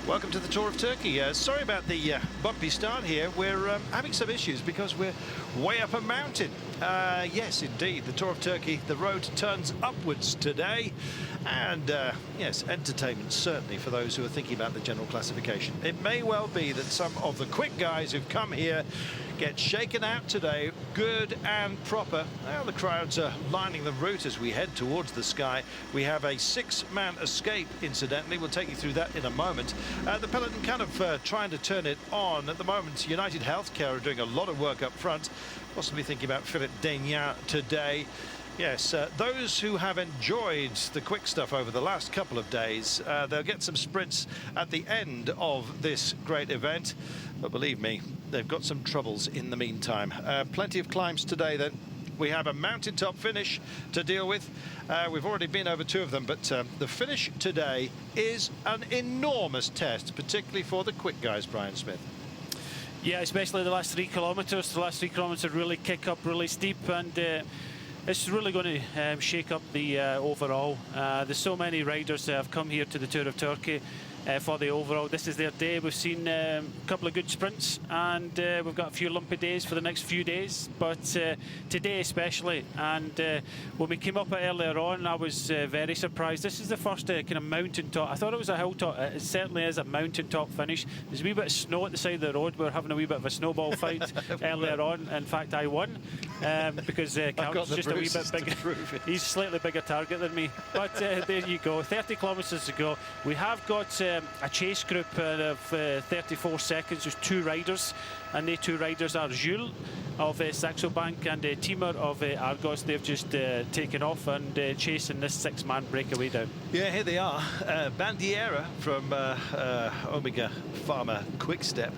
Welcome to the Tour of Turkey. Sorry about the bumpy start here. We're having some issues because we're way up a mountain. Yes, indeed, the Tour of Turkey, the road turns upwards today. And yes, entertainment certainly for those who are thinking about the general classification. It may well be that some of the quick guys who've come here get shaken out today, good and proper. Well, the crowds are lining the route as we head towards the sky. We have a 6-man escape, incidentally. We'll take you through that in a moment. The peloton kind of trying to turn it on. At the moment, United Healthcare are doing a lot of work up front, possibly thinking about Philippe Deignan today. Yes, those who have enjoyed the quick stuff over the last couple of days, they'll get some sprints at the end of this great event. But believe me, they've got some troubles in the meantime. Plenty of climbs today then. We have a mountaintop finish to deal with. We've already been over 2 of them, but the finish today is an enormous test, particularly for the quick guys, Brian Smith. Yeah, especially the last 3 kilometres. The last 3 kilometres really kick up really steep, and it's really going to shake up the overall. There's so many riders that have come here to the Tour of Turkey for the overall. This is their day. We've seen a couple of good sprints, and we've got a few lumpy days for the next few days, but today especially. And when we came up earlier on, I was very surprised. This is the first kind of mountaintop. I thought it was a hilltop. It certainly is a mountaintop finish. There's a wee bit of snow at the side of the road. We're having a wee bit of a snowball fight earlier on. In fact, I won because Calvin's just a wee bit bigger. He's a slightly bigger target than me. But there you go. 30 kilometres to go. We have got a chase group of 34 seconds. There's 2 riders, and the 2 riders are Jules of Saxo Bank and Timur of Argos. They've just taken off and chasing this 6-man breakaway down. Yeah, here they are. Bandiera from Omega Pharma Quickstep.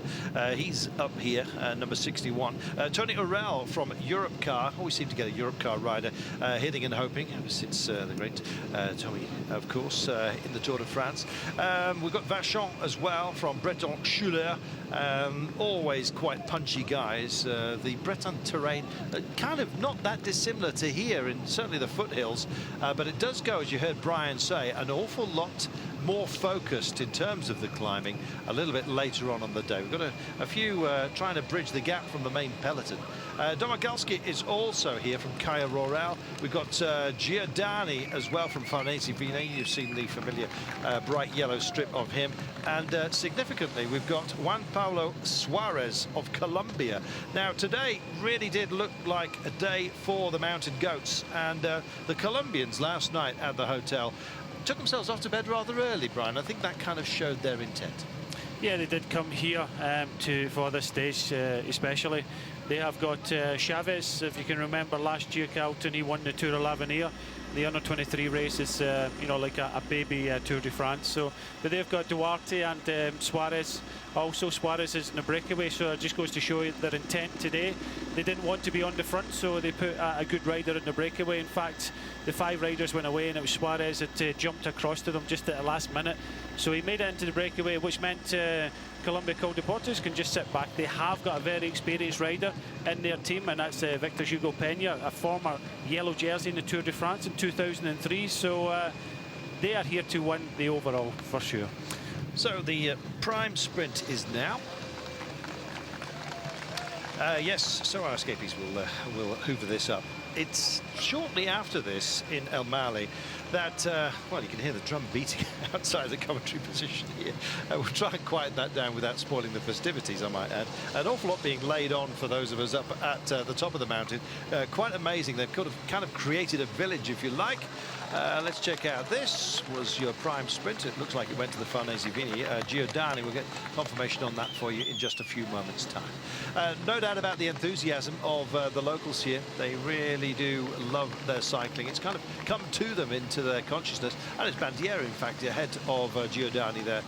He's up here, number 61. Tony Urel from Europe Car. Always seem to get a Europe Car rider hitting and hoping ever since the great Tommy, of course, in the Tour de France. We've got Vachon as well from Breton Schuler. Always quite punchy guys. The Breton terrain kind of not that dissimilar to here in certainly the foothills, but it does go, as you heard Brian say, an awful lot more focused in terms of the climbing a little bit later on the day. We've got a few trying to bridge the gap from the main peloton. Domagalski is also here from Caia Rural. We've got Giordani as well from Farnese Vini. You've seen the familiar bright yellow strip of him. And significantly, we've got Juan Pablo Suarez of Colombia. Now, today really did look like a day for the mountain goats. And the Colombians last night at the hotel took themselves off to bed rather early, Brian. I think that kind of showed their intent. Yeah, they did come here for this stage especially. They have got Chavez, if you can remember last year, Carlton, he won the Tour of l'Avenir. The under-23 race is, you know, like a baby Tour de France. So, but they've got Duarte and Suarez. Also, Suarez is in the breakaway, so it just goes to show you their intent today. They didn't want to be on the front, so they put a good rider in the breakaway. In fact, the 5 riders went away, and it was Suarez that jumped across to them just at the last minute. So he made it into the breakaway, which meant Colombia Col Deportes can just sit back. They have got a very experienced rider in their team, and that's Victor Hugo Peña, a former yellow jersey in the Tour de France in 2003. So they are here to win the overall for sure. So the prime sprint is now. Yes, so our escapees will hoover this up. It's shortly after this in El Mali that, well, you can hear the drum beating outside the commentary position here. We'll try and quiet that down without spoiling the festivities, I might add. An awful lot being laid on for those of us up at the top of the mountain. Quite amazing. They've kind of created a village, if you like. Let's check out. This was your prime sprint. It looks like it went to the Farnese Vini. Giordani, we'll get confirmation on that for you in just a few moments' time. No doubt about the enthusiasm of the locals here. They really do love their cycling. It's kind of come to them into their consciousness. And it's Bandiera, in fact, ahead of Giordani there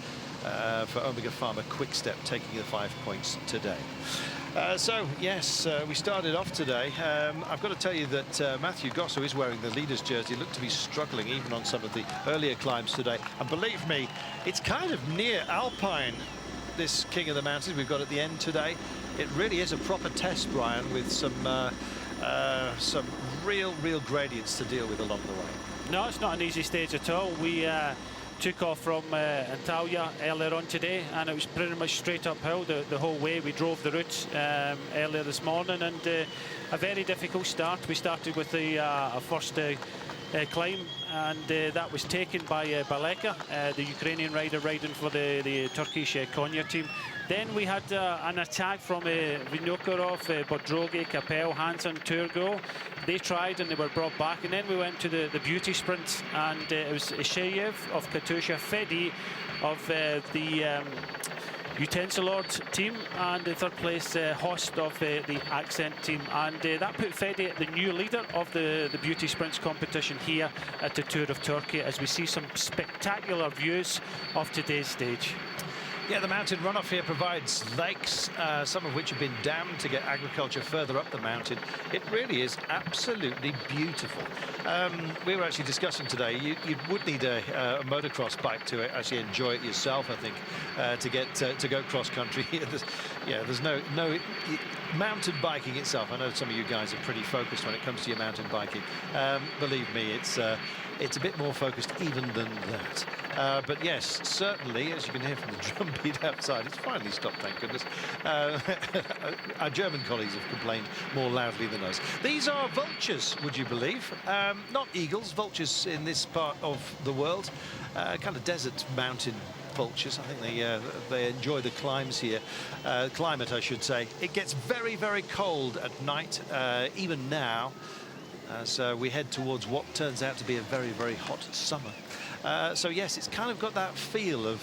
for Omega Pharma Quickstep, taking the 5 points today. So, yes, we started off today. I've got to tell you that Matthew Goss, who is wearing the leader's jersey, looked to be struggling even on some of the earlier climbs today. And believe me, it's kind of near Alpine, this King of the Mountains we've got at the end today. It really is a proper test, Brian, with some real gradients to deal with along the way. No, it's not an easy stage at all. We took off from Antalya earlier on today, and it was pretty much straight uphill the whole way. We drove the route earlier this morning, and a very difficult start. We started with the first climb, and that was taken by Baleka, the Ukrainian rider riding for the Turkish Konya team. Then we had an attack from Vinokurov, Bodrogi, Capel, Hansen, Turgo. They tried and they were brought back, and then we went to the beauty sprint, and it was Isheyev of Katusha, Fedi of the Utensilord team, and in third place Host of the Accent team, and that put Fedi the new leader of the beauty sprints competition here at the Tour of Turkey, as we see some spectacular views of today's stage. Yeah, the mountain runoff here provides lakes, some of which have been dammed to get agriculture further up the mountain. It really is absolutely beautiful. We were actually discussing today, you would need a motocross bike to actually enjoy it yourself, I think, to go cross country. There's no mountain biking itself. I know some of you guys are pretty focused when it comes to your mountain biking. Believe me, it's a bit more focused even than that. But yes, certainly, as you can hear from the drum beat outside, it's finally stopped, thank goodness. Our German colleagues have complained more loudly than us. These are vultures, would you believe? Not eagles, vultures in this part of the world. Kind of desert mountain vultures. I think they enjoy the climbs here. Climate, I should say. It gets very, very cold at night, even now, as we head towards what turns out to be a very, very hot summer. So yes, it's kind of got that feel of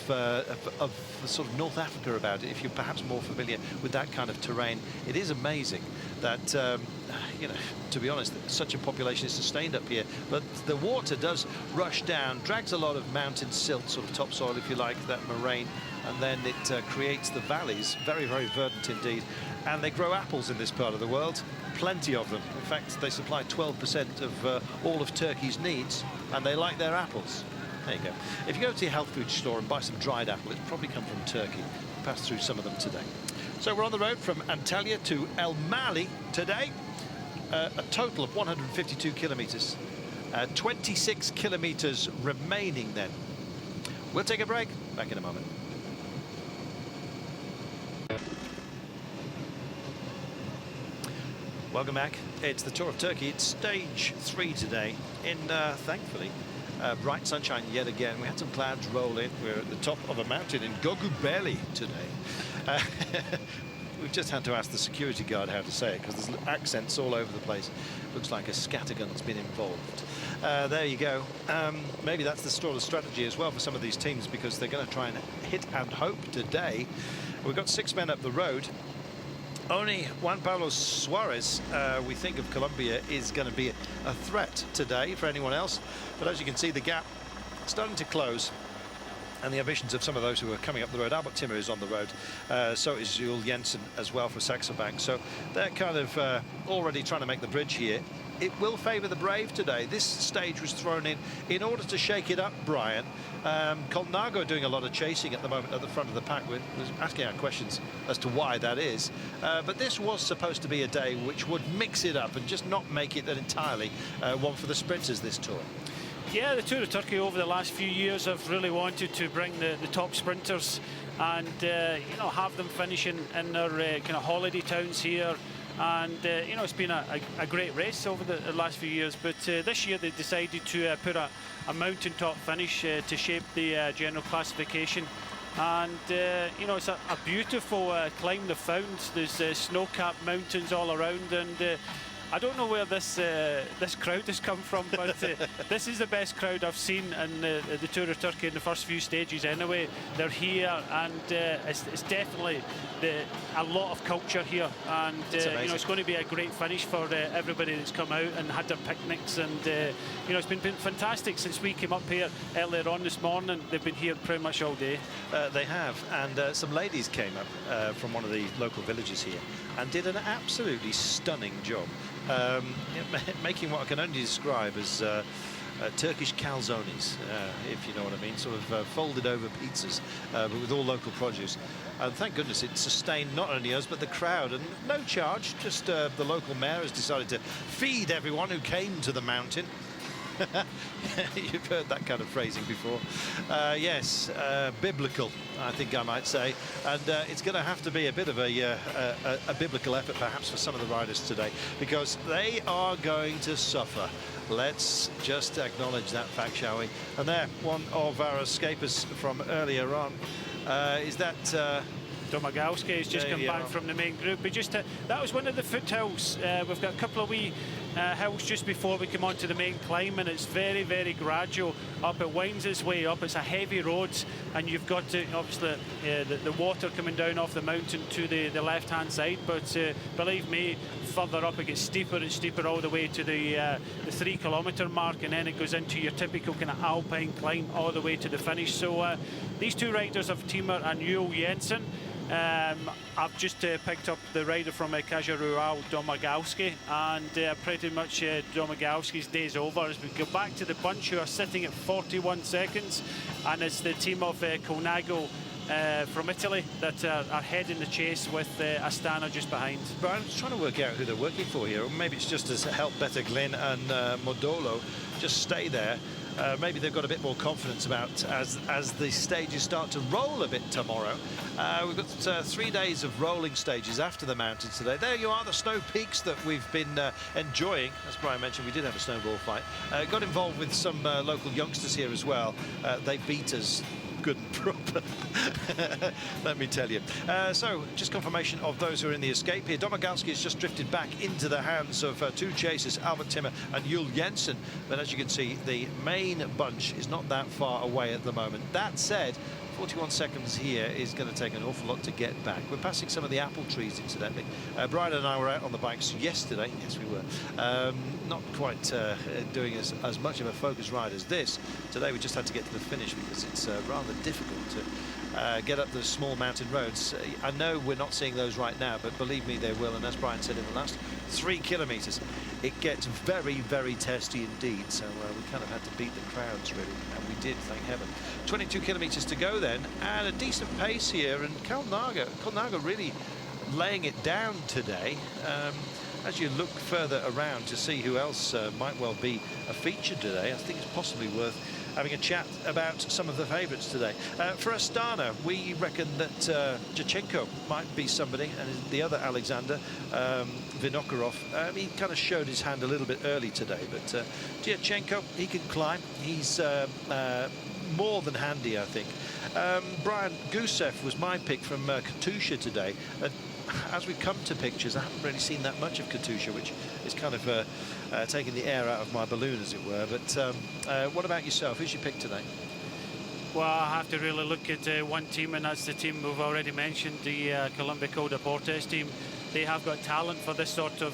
sort of North Africa about it, if you're perhaps more familiar with that kind of terrain. It is amazing that, to be honest, such a population is sustained up here, but the water does rush down, drags a lot of mountain silt, sort of topsoil, if you like, that moraine, and then it creates the valleys, very, very verdant indeed. And they grow apples in this part of the world, plenty of them. In fact, they supply 12% of all of Turkey's needs, and they like their apples. There you go. If you go to your health food store and buy some dried apple, it's probably come from Turkey. Pass through some of them today. So we're on the road from Antalya to El Mali today. A total of 152 kilometres. 26 kilometres remaining then. We'll take a break. Back in a moment. Welcome back. It's the Tour of Turkey. It's stage 3 today in, thankfully, bright sunshine yet again. We had some clouds roll in. We're at the top of a mountain in Gogubeli today. We've just had to ask the security guard how to say it, because there's accents all over the place. Looks like a scattergun's been involved. There you go. Maybe that's the sort of strategy as well for some of these teams, because they're going to try and hit and hope today. We've got 6 men up the road. Only Juan Pablo Suarez, we think of Colombia, is going to be a threat today for anyone else. But as you can see, the gap starting to close, and the ambitions of some of those who are coming up the road. Albert Timmer is on the road. So is Jules Jensen as well for Saxo Bank. So they're kind of already trying to make the bridge here. It will favour the brave today. This stage was thrown in order to shake it up, Brian. Colnago doing a lot of chasing at the moment at the front of the pack. We're asking our questions as to why that is. But this was supposed to be a day which would mix it up and just not make it entirely one for the sprinters this tour. Yeah, the Tour of Turkey over the last few years have really wanted to bring the top sprinters and have them finishing in their kind of holiday towns here. And it's been a great race over the last few years, but this year they decided to put a mountaintop finish to shape the general classification. And it's a beautiful climb they've found. There's snow-capped mountains all around, and I don't know where this crowd has come from, but this is the best crowd I've seen in the Tour of Turkey in the first few stages anyway. They're here, and it's definitely a lot of culture here, and it's going to be a great finish for everybody that's come out and had their picnics, and it's been fantastic since we came up here earlier on this morning. They've been here pretty much all day. They have, and some ladies came up from one of the local villages here and did an absolutely stunning job. Making what I can only describe as Turkish calzones, if you know what I mean, sort of folded over pizzas, but with all local produce. And thank goodness it sustained not only us, but the crowd, and no charge, just the local mayor has decided to feed everyone who came to the mountain. You've heard that kind of phrasing before. Yes, biblical, I think I might say. And it's going to have to be a bit of a biblical effort, perhaps, for some of the riders today, because they are going to suffer. Let's just acknowledge that fact, shall we? And there, one of our escapers from earlier on. Is that... Domagowski has just come back from the main group. That was one of the foothills. We've got a couple of wee hills just before we come onto the main climb, and it's very, very gradual up. It winds its way up. It's a heavy road, and you've got to, obviously, the water coming down off the mountain to the left-hand side. But believe me, further up it gets steeper and steeper all the way to the 3 kilometre mark, and then it goes into your typical kind of alpine climb all the way to the finish. So these two riders of Timur and Juul Jensen. I've just picked up the rider from Caja Rural, Domagowski, and pretty much Domagowski's day's over as we go back to the bunch who are sitting at 41 seconds, and it's the team of Colnago from Italy that are heading the chase with Astana just behind. But I'm just trying to work out who they're working for here, or maybe it's just to help Better Glyn and Modolo just stay there. Maybe they've got a bit more confidence about as the stages start to roll a bit tomorrow. We've got 3 days of rolling stages after the mountains today. There you are, the snow peaks that we've been enjoying. As Brian mentioned, we did have a snowball fight. Got involved with some local youngsters here as well. They beat us good and proper, let me tell you. So, just confirmation of those who are in the escape here. Domagowski has just drifted back into the hands of two chasers, Albert Timmer and Juul Jensen. But as you can see, the main bunch is not that far away at the moment. That said, 41 seconds here is going to take an awful lot to get back. We're passing some of the apple trees, incidentally. Brian and I were out on the bikes yesterday. Yes, we were. Not quite doing as much of a focus ride as this. Today we just had to get to the finish because it's rather difficult to get up the small mountain roads. I know we're not seeing those right now, but believe me, they will. And as Brian said, in the last 3 kilometres, it gets very, very testy indeed. So we kind of had to beat the crowds, really, and we did, thank heaven. 22 kilometres to go then, and a decent pace here. And Colnago really laying it down today. As you look further around to see who else might well be a feature today, I think it's possibly worth having a chat about some of the favourites today. For Astana, we reckon that Jachenko might be somebody, and the other Alexander, Vinokurov, he kind of showed his hand a little bit early today, but Jachenko, he can climb. He's more than handy, I think. Brian, Gusev was my pick from Katusha today. As we come to pictures, I haven't really seen that much of Katusha, which is kind of taking the air out of my balloon, as it were. But what about yourself? Who's your pick today? Well, I have to really look at one team, and that's the team we've already mentioned, the Columbia Deportes team. They have got talent for this sort of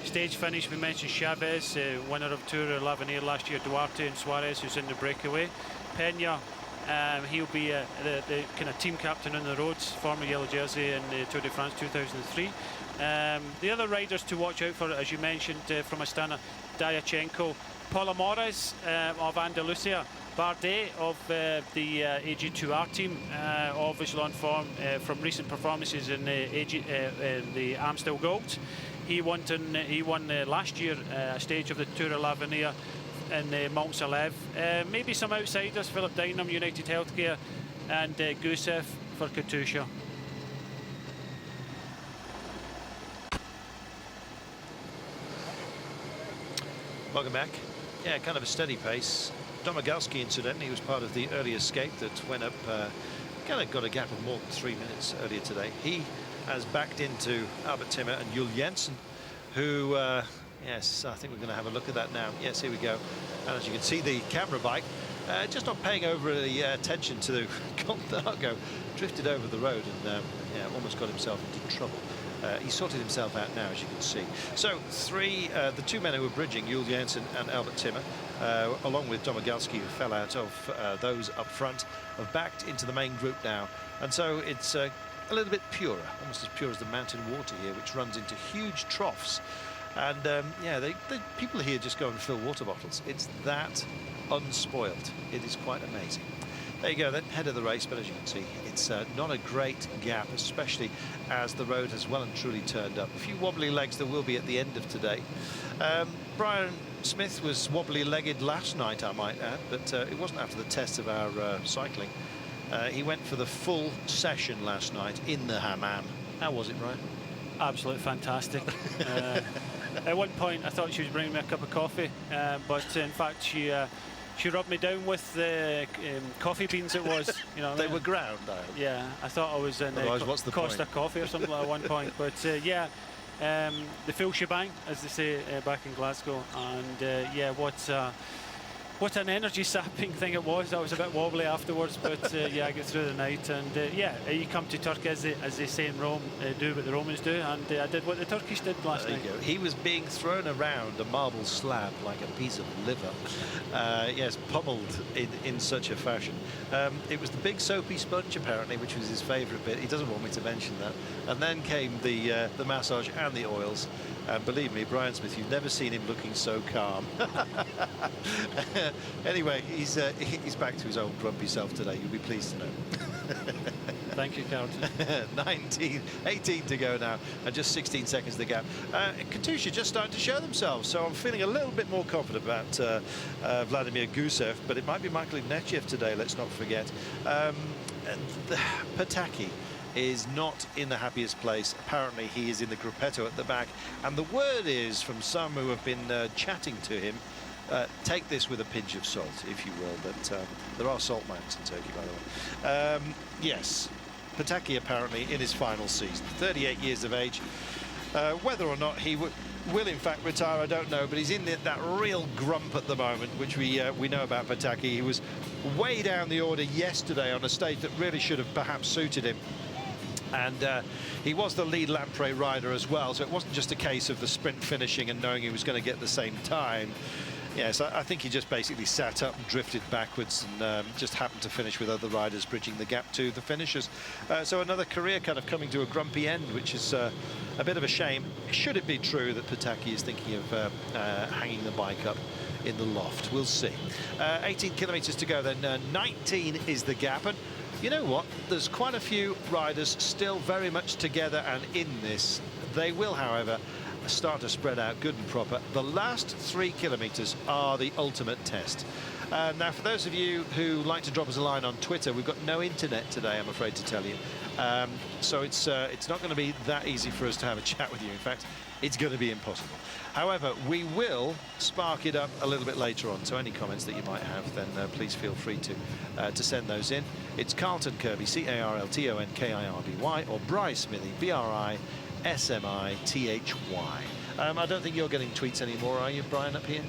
stage finish. We mentioned Chavez, winner of Tour 11 here last year, Duarte and Suarez, who's in the breakaway. Pena, he'll be the kind of team captain on the roads, former yellow jersey in Tour de France 2003. The other riders to watch out for, as you mentioned, from Astana, Diachenko, Palomores of Andalusia, Bardet of the AG2R team, obviously on form from recent performances in the Amstel Gold. He won last year a stage of the Tour 11 here in Mont-Salève. Maybe some outsiders, Philip Dynam, United Healthcare, and Gusev for Katusha. Welcome back. Yeah, kind of a steady pace. Domagowski, incidentally, was part of the early escape that went up, kind of got a gap of more than 3 minutes earlier today. He has backed into Albert Timmer and Juul Jensen, who, yes, I think we're going to have a look at that now. Yes, here we go. And as you can see, the camera bike just not paying over the attention to the Colnago, drifted over the road and yeah, almost got himself into trouble. He sorted himself out now, as you can see. So the two men who were bridging, Juul Jensen and Albert Timmer, along with Domagowski, who fell out of those up front, have backed into the main group now. And so it's a little bit purer, almost as pure as the mountain water here, which runs into huge troughs. And yeah, the people here just go and fill water bottles. It's that unspoilt. It is quite amazing. There you go then, head of the race, but as you can see, it's not a great gap, especially as the road has well and truly turned up. A few wobbly legs there will be at the end of today. Brian, Smith was wobbly-legged last night, I might add, but it wasn't after the test of our cycling. He went for the full session last night in the hammam. How was it, Brian? Absolutely fantastic. At one point, I thought she was bringing me a cup of coffee, but in fact, she rubbed me down with the coffee beans. It was, you know. They were ground, though. Yeah, I thought I was in what's the Costa point? Coffee or something at one point. But yeah, the full shebang, as they say back in Glasgow. And yeah, what an energy sapping thing it was. I was a bit wobbly afterwards, but yeah, I got through the night. And yeah, you come to Turkey, as they say in Rome, do what the Romans do, and I did what the Turkish did last night. He was being thrown around a marble slab like a piece of liver. Yes, pummeled in such a fashion. It was the big soapy sponge, apparently, which was his favourite bit. He doesn't want me to mention that. And then came the massage and the oils. And believe me, Brian Smith, you've never seen him looking so calm. Anyway, he's back to his old grumpy self today. You'll be pleased to know. Thank you, Carlton. 18 to go now, and just 16 seconds the gap. Katusha just starting to show themselves, so I'm feeling a little bit more confident about Vladimir Gusev, but it might be Michael Ignatieff today, let's not forget. Pataki is not in the happiest place. Apparently he is in the gruppetto at the back, and the word is from some who have been chatting to him, take this with a pinch of salt, if you will, but there are salt mines in Turkey, by the way. Yes, Pataki apparently in his final season, 38 years of age. Whether or not he will in fact retire, I don't know, but he's in that real grump at the moment, which we know about Pataki. He was way down the order yesterday on a stage that really should have perhaps suited him. And he was the lead Lamprey rider as well, so it wasn't just a case of the sprint finishing and knowing he was going to get the same time. Yes, I think he just basically sat up and drifted backwards and just happened to finish with other riders bridging the gap to the finishers. So another career kind of coming to a grumpy end, which is a bit of a shame. Should it be true that Pataki is thinking of hanging the bike up in the loft? We'll see. 18 kilometres to go then. 19 is the gap. And you know what? There's quite a few riders still very much together and in this. They will, however, start to spread out good and proper. The last 3 kilometres are the ultimate test. Now, for those of you who like to drop us a line on Twitter, we've got no internet today, I'm afraid to tell you. So it's not going to be that easy for us to have a chat with you. In fact, it's going to be impossible. However, we will spark it up a little bit later on. So any comments that you might have, then please feel free to send those in. It's Carlton Kirby, C-A-R-L-T-O-N-K-I-R-B-Y, or Bry Smithy, B-R-I-S-M-I-T-H-Y. I don't think you're getting tweets anymore, are you, Brian, up here?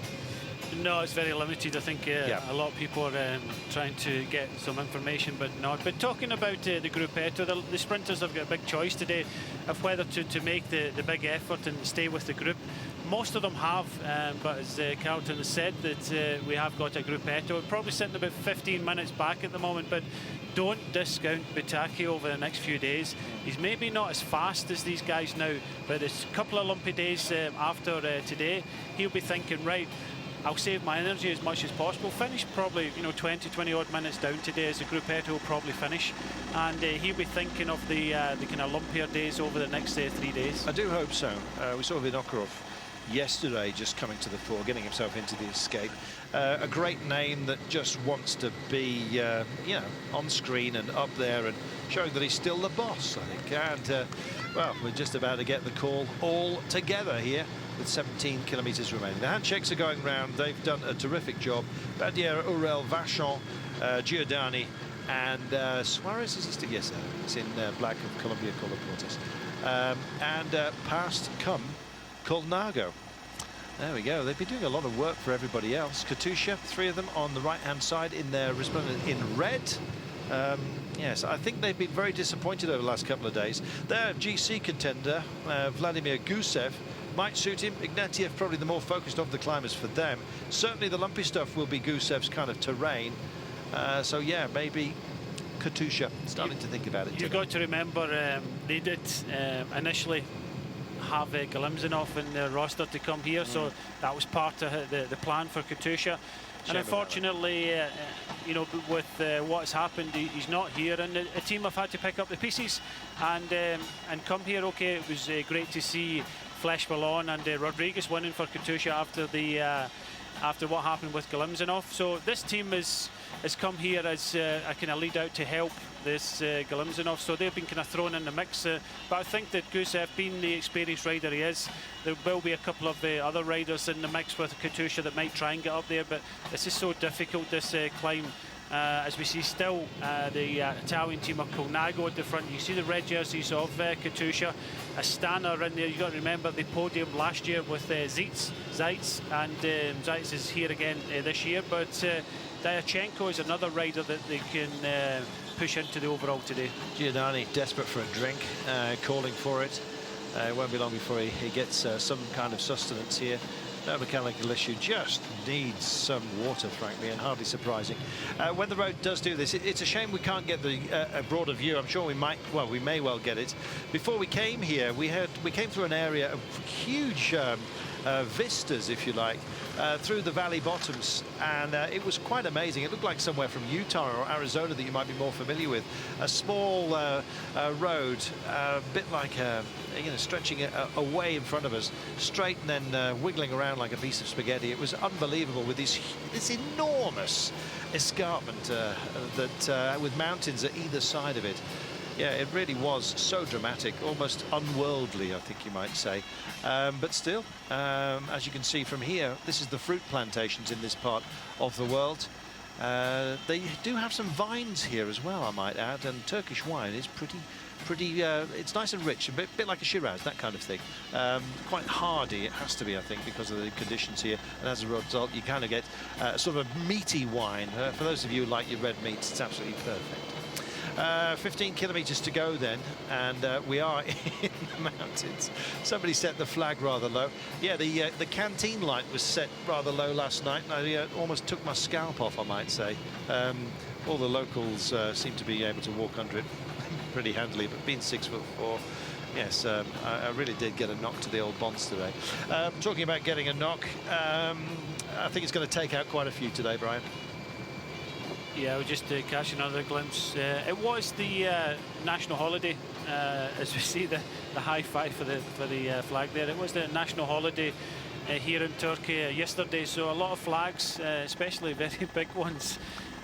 No, it's very limited. I think a lot of people are trying to get some information, but not. But talking about the gruppetto, the sprinters have got a big choice today of whether to make the big effort and stay with the group. Most of them have, but as Carlton has said, that we have got a gruppetto. We're probably sitting about 15 minutes back at the moment, but don't discount Pataki over the next few days. He's maybe not as fast as these guys now, but it's a couple of lumpy days after today. He'll be thinking, right, I'll save my energy as much as possible. Finish probably, 20 odd minutes down today as the gruppetto will probably finish, and he'll be thinking of the kind of lumpier days over the next 3 days. I do hope so. We saw Vinokurov yesterday just coming to the fore, getting himself into the escape. A great name that just wants to be, on screen and up there and showing that he's still the boss, I think. And, well, we're just about to get the call all together here with 17 kilometres remaining. The handshakes are going round. They've done a terrific job. Bandiera, Urel, Vachon, Giordani, and Suarez is still, yes, it's in black of Colombia Color Portas. And past come Colnago. There we go. They've been doing a lot of work for everybody else. Katusha, 3 of them on the right-hand side in their resplendent in red. Yes, I think they've been very disappointed over the last couple of days. Their GC contender, Vladimir Gusev, might suit him. Ignatieff probably the more focused of the climbers for them. Certainly the lumpy stuff will be Gusev's kind of terrain. So yeah, maybe Katusha starting to think about it. You've got to remember they did initially have Galimzanov in their roster to come here, so that was part of the plan for Katusha. And unfortunately, with what's happened, he's not here, and the team have had to pick up the pieces and come here. Okay, it was great to see Flesh Ballon and Rodriguez winning for Katusha after what happened with Galimzanov. So this team has come here as a kind of lead out to help this Galimzanov. So they've been kind of thrown in the mix. But I think that Gusev, being the experienced rider he is, there will be a couple of other riders in the mix with Katusha that might try and get up there. But this is so difficult, this climb. As we see still the Italian team of Colnago at the front. You see the red jerseys of Katusha, Astana in there. You've got to remember the podium last year with Zeitz, and Zeitz is here again this year. But Dyachenko is another rider that they can push into the overall today. Giordani desperate for a drink, calling for it. It won't be long before he gets some kind of sustenance here. No mechanical issue, just needs some water, frankly, and hardly surprising. When the road does do this, it's a shame we can't get the a broader view. I'm sure we may well get it. Before we came here, we came through an area of huge vistas, if you like, through the valley bottoms, and it was quite amazing. It looked like somewhere from Utah or Arizona that you might be more familiar with. A small road, a bit like stretching away in front of us, straight and then wiggling around like a piece of spaghetti. It was unbelievable with this enormous escarpment with mountains at either side of it. Yeah, it really was so dramatic, almost unworldly, I think you might say. But still, as you can see from here, this is the fruit plantations in this part of the world. They do have some vines here as well, I might add, and Turkish wine is pretty, it's nice and rich, a bit like a Shiraz, that kind of thing. Quite hardy, it has to be, I think, because of the conditions here, and as a result, you kind of get sort of a meaty wine. For those of you who like your red meats, it's absolutely perfect. 15 kilometers to go then, and we are in the mountains. Somebody set the flag rather low. Yeah, the canteen light was set rather low last night, and I almost took my scalp off, I might say. All the locals seem to be able to walk under it pretty handily, but being 6'4", yes, I really did get a knock to the old bonds today. Talking about getting a knock, I think it's going to take out quite a few today, Brian. Yeah, we'll just catch another glimpse. It was the national holiday, as we see the high five for the flag there. It was the national holiday here in Turkey yesterday, so a lot of flags, especially very big ones,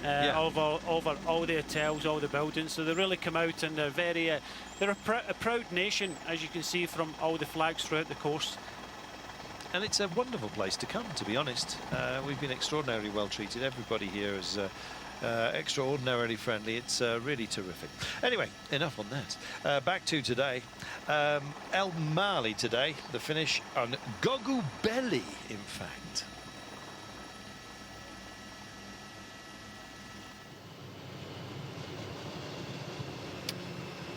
over all the hotels, all the buildings. So they really come out, and they're a proud nation, as you can see from all the flags throughout the course. And it's a wonderful place to come, to be honest. We've been extraordinarily well treated. Everybody here is extraordinarily friendly. It's really terrific. Anyway, enough on that. Back to today. El Mali today, the finish on Gogubeli, in fact.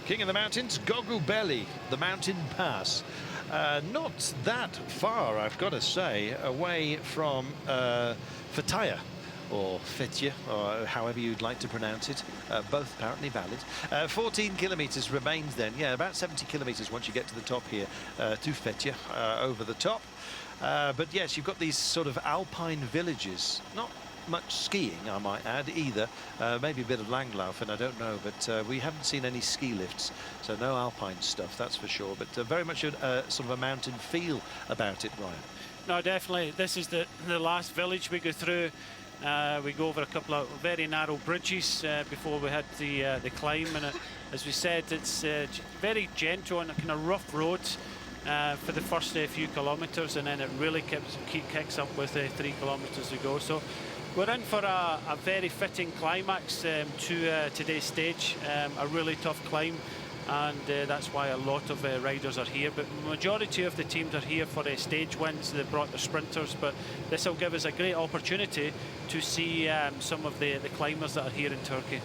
King of the Mountains, Gogubeli, the mountain pass. Not that far, I've got to say, away from Fethiye, or Fethiye, or however you'd like to pronounce it. Both apparently valid. 14 kilometers remains then. Yeah, about 70 kilometers once you get to the top here, to Fethiye, over the top. But yes, you've got these sort of alpine villages. Not much skiing, I might add, either. Maybe a bit of Langlaufen, I don't know, but we haven't seen any ski lifts, so no alpine stuff, that's for sure. But very much a sort of a mountain feel about it, Ryan. No, definitely. This is the last village we go through. We go over a couple of very narrow bridges before we had the climb, and as we said, it's very gentle and a kind of rough road for the first few kilometres, and then it really kicks up with 3 kilometres to go. So we're in for a very fitting climax to today's stage, a really tough climb, and that's why a lot of riders are here. But the majority of the teams are here for stage wins. They brought their sprinters, but this will give us a great opportunity to see some of the climbers that are here in Turkey.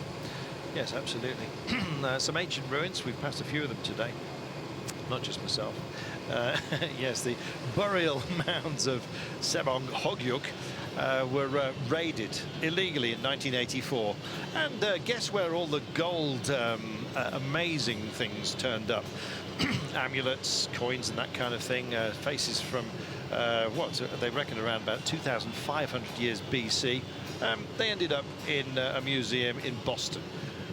Yes, absolutely. Some ancient ruins. We've passed a few of them today, not just myself. Yes, the burial mounds of Sebong Hogyuk were raided illegally in 1984. And guess where all the gold amazing things turned up? Amulets, coins and that kind of thing. Faces from, what, they reckon around about 2,500 years BC. They ended up in a museum in Boston.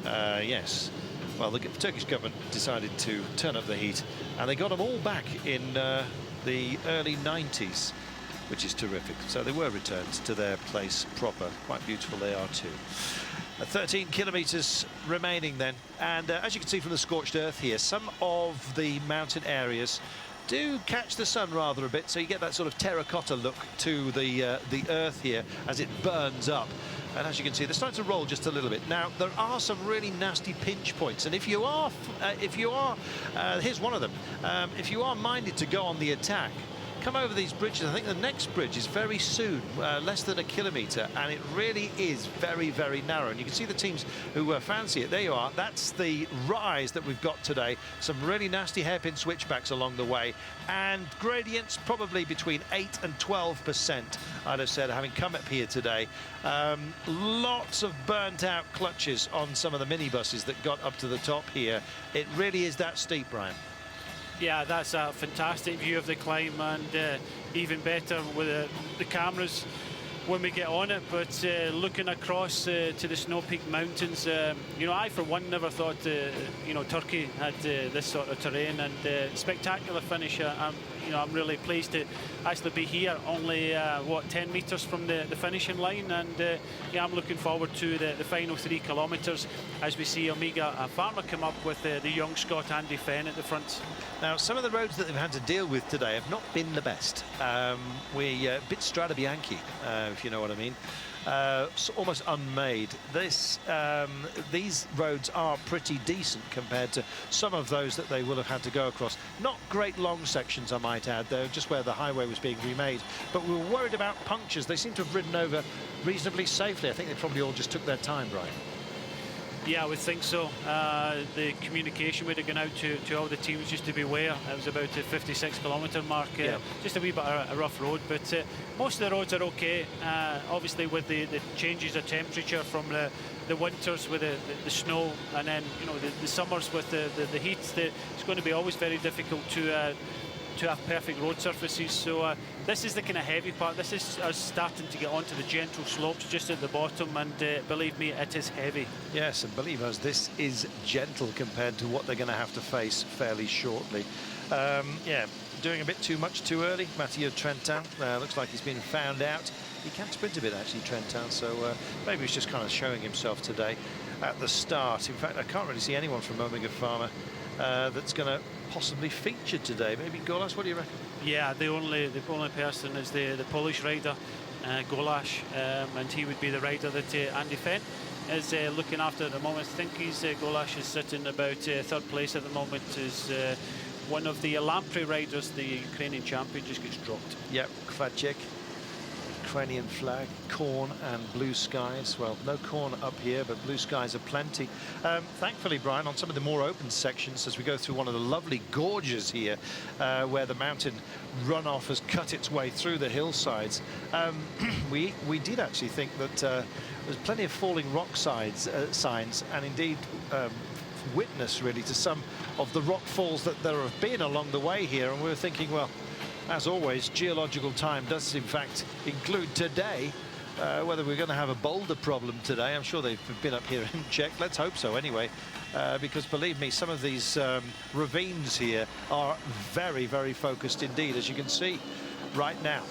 Yes. Well, the Turkish government decided to turn up the heat, and they got them all back in the early 90s, which is terrific. So they were returned to their place proper. Quite beautiful they are too. 13 kilometres remaining then, and as you can see from the scorched earth here, some of the mountain areas do catch the sun rather a bit, so you get that sort of terracotta look to the earth here as it burns up. And as you can see, they're starting to roll just a little bit. Now, there are some really nasty pinch points, and if you are, here's one of them. If you are minded to go on the attack, come over these bridges. I think the next bridge is very soon, less than a kilometre, and it really is very, very narrow. And you can see the teams who fancy it. There you are. That's the rise that we've got today. Some really nasty hairpin switchbacks along the way, and gradients probably between 8 and 12%, I'd have said, having come up here today. Lots of burnt out clutches on some of the minibuses that got up to the top here. It really is that steep, Brian. Yeah, that's a fantastic view of the climb, and even better with the cameras when we get on it. But looking across to the Snow Peak Mountains, you know, I for one never thought you know, Turkey had this sort of terrain, and spectacular finish. You know, I'm really pleased to actually be here, only what, 10 metres from the finishing line, and yeah, I'm looking forward to the final 3 kilometres as we see Omega Pharma come up with the young Scot Andy Fenn at the front. Now, some of the roads that they've had to deal with today have not been the best. We're a bit Strada Bianchi, if you know what I mean. Almost unmade. These roads are pretty decent compared to some of those that they will have had to go across. Not great long sections, I might add. They're just where the highway was being remade. But we were worried about punctures. They seem to have ridden over reasonably safely. I think they probably all just took their time, Brian. Yeah, I would think so. The communication would have gone out to all the teams just to beware. It was about the 56-kilometre mark. Yeah. Just a wee bit of a rough road, but most of the roads are okay. Obviously, with the changes of temperature from the winters with the snow, and then, you know, the summers with the heat, it's going to be always very difficult to have perfect road surfaces. So this is the kind of heavy part. This is us starting to get onto the gentle slopes just at the bottom, and believe me, it is heavy. Yes, and believe us, this is gentle compared to what they're going to have to face fairly shortly. Yeah, doing a bit too much too early. Matteo Trentin looks like he's been found out. He can sprint a bit, actually, Trentin, so maybe he's just kind of showing himself today at the start. In fact, I can't really see anyone from Omega Pharma that's going to possibly feature today. Maybe Golas, what do you reckon? Yeah, the only person is the Polish rider, Golash, and he would be the rider that Andy Fenn is looking after at the moment. I think Golash is sitting about 3rd place at the moment. Is one of the Lamprey riders, the Ukrainian champion, just gets dropped. Yep, Kvacek. Ukrainian flag, corn and blue skies. Well, no corn up here, but blue skies are plenty. Thankfully, Brian, on some of the more open sections, as we go through one of the lovely gorges here, where the mountain runoff has cut its way through the hillsides, we did actually think that there's plenty of falling rock signs, and indeed witness really to some of the rock falls that there have been along the way here. And we were thinking, well, as always, geological time does in fact include today. Whether we're going to have a boulder problem today, I'm sure they've been up here and checked. Let's hope so anyway, because believe me, some of these ravines here are very, very focused indeed, as you can see right now.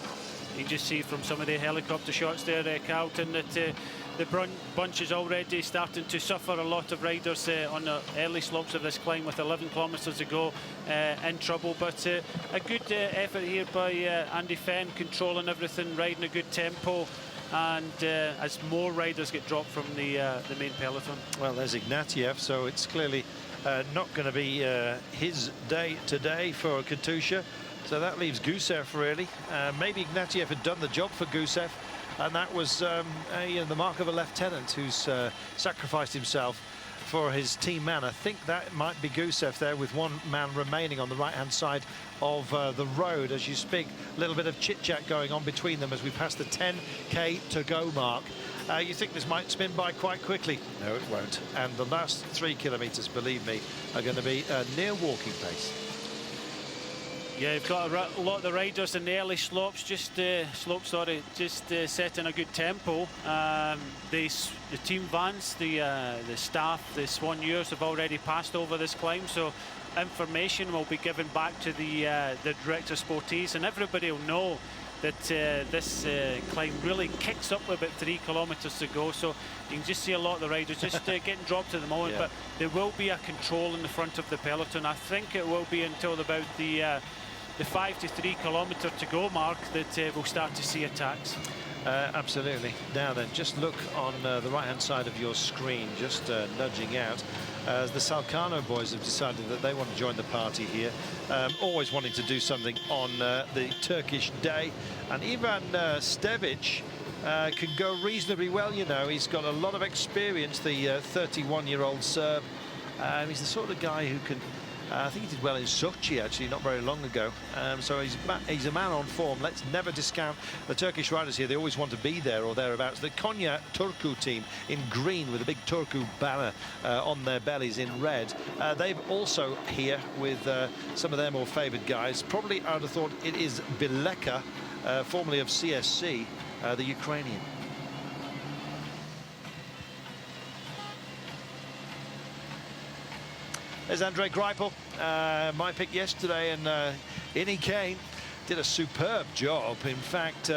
You just see from some of the helicopter shots there, Carlton, that the bunch is already starting to suffer. A lot of riders on the early slopes of this climb with 11 kilometres to go in trouble. But a good effort here by Andy Fenn, controlling everything, riding a good tempo. And as more riders get dropped from the main peloton. Well, there's Ignatieff, so it's clearly not going to be his day today for Katusha. So that leaves Gusev, really. Maybe Ignatieff had done the job for Gusev, and that was you know, the mark of a lieutenant who's sacrificed himself for his team man. I think that might be Gusev there, with one man remaining on the right-hand side of the road as you speak. A little bit of chit-chat going on between them as we pass the 10k to go mark. You think this might spin by quite quickly? No, it won't. And the last 3 kilometres, believe me, are going to be a near walking pace. Yeah, you've got a lot of the riders in the early slopes, just setting a good tempo. The team vans, the staff, the Swan Ewers have already passed over this climb, so information will be given back to the director sportives, and everybody will know that this climb really kicks up with about 3 kilometres to go. So you can just see a lot of the riders just getting dropped at the moment, but there will be a control in the front of the peloton. I think it will be until about the 5 to 3 kilometre to go mark that we'll start to see attacks. Absolutely. Now then, just look on the right-hand side of your screen, just nudging out. The Salcano boys have decided that they want to join the party here, always wanting to do something on the Turkish day. And Ivan Stevic can go reasonably well, you know. He's got a lot of experience, the 31-year-old Serb. He's the sort of guy who can... I think he did well in Sochi, actually, not very long ago. So he's a man on form. Let's never discount the Turkish riders here. They always want to be there or thereabouts. The Konya Turku team in green with a big Turku banner on their bellies in red. They've also here with some of their more favoured guys. Probably, I would have thought it is Bileka, formerly of CSC, the Ukrainian. There's Andrei Greipel, my pick yesterday, and in he came. Did a superb job. In fact,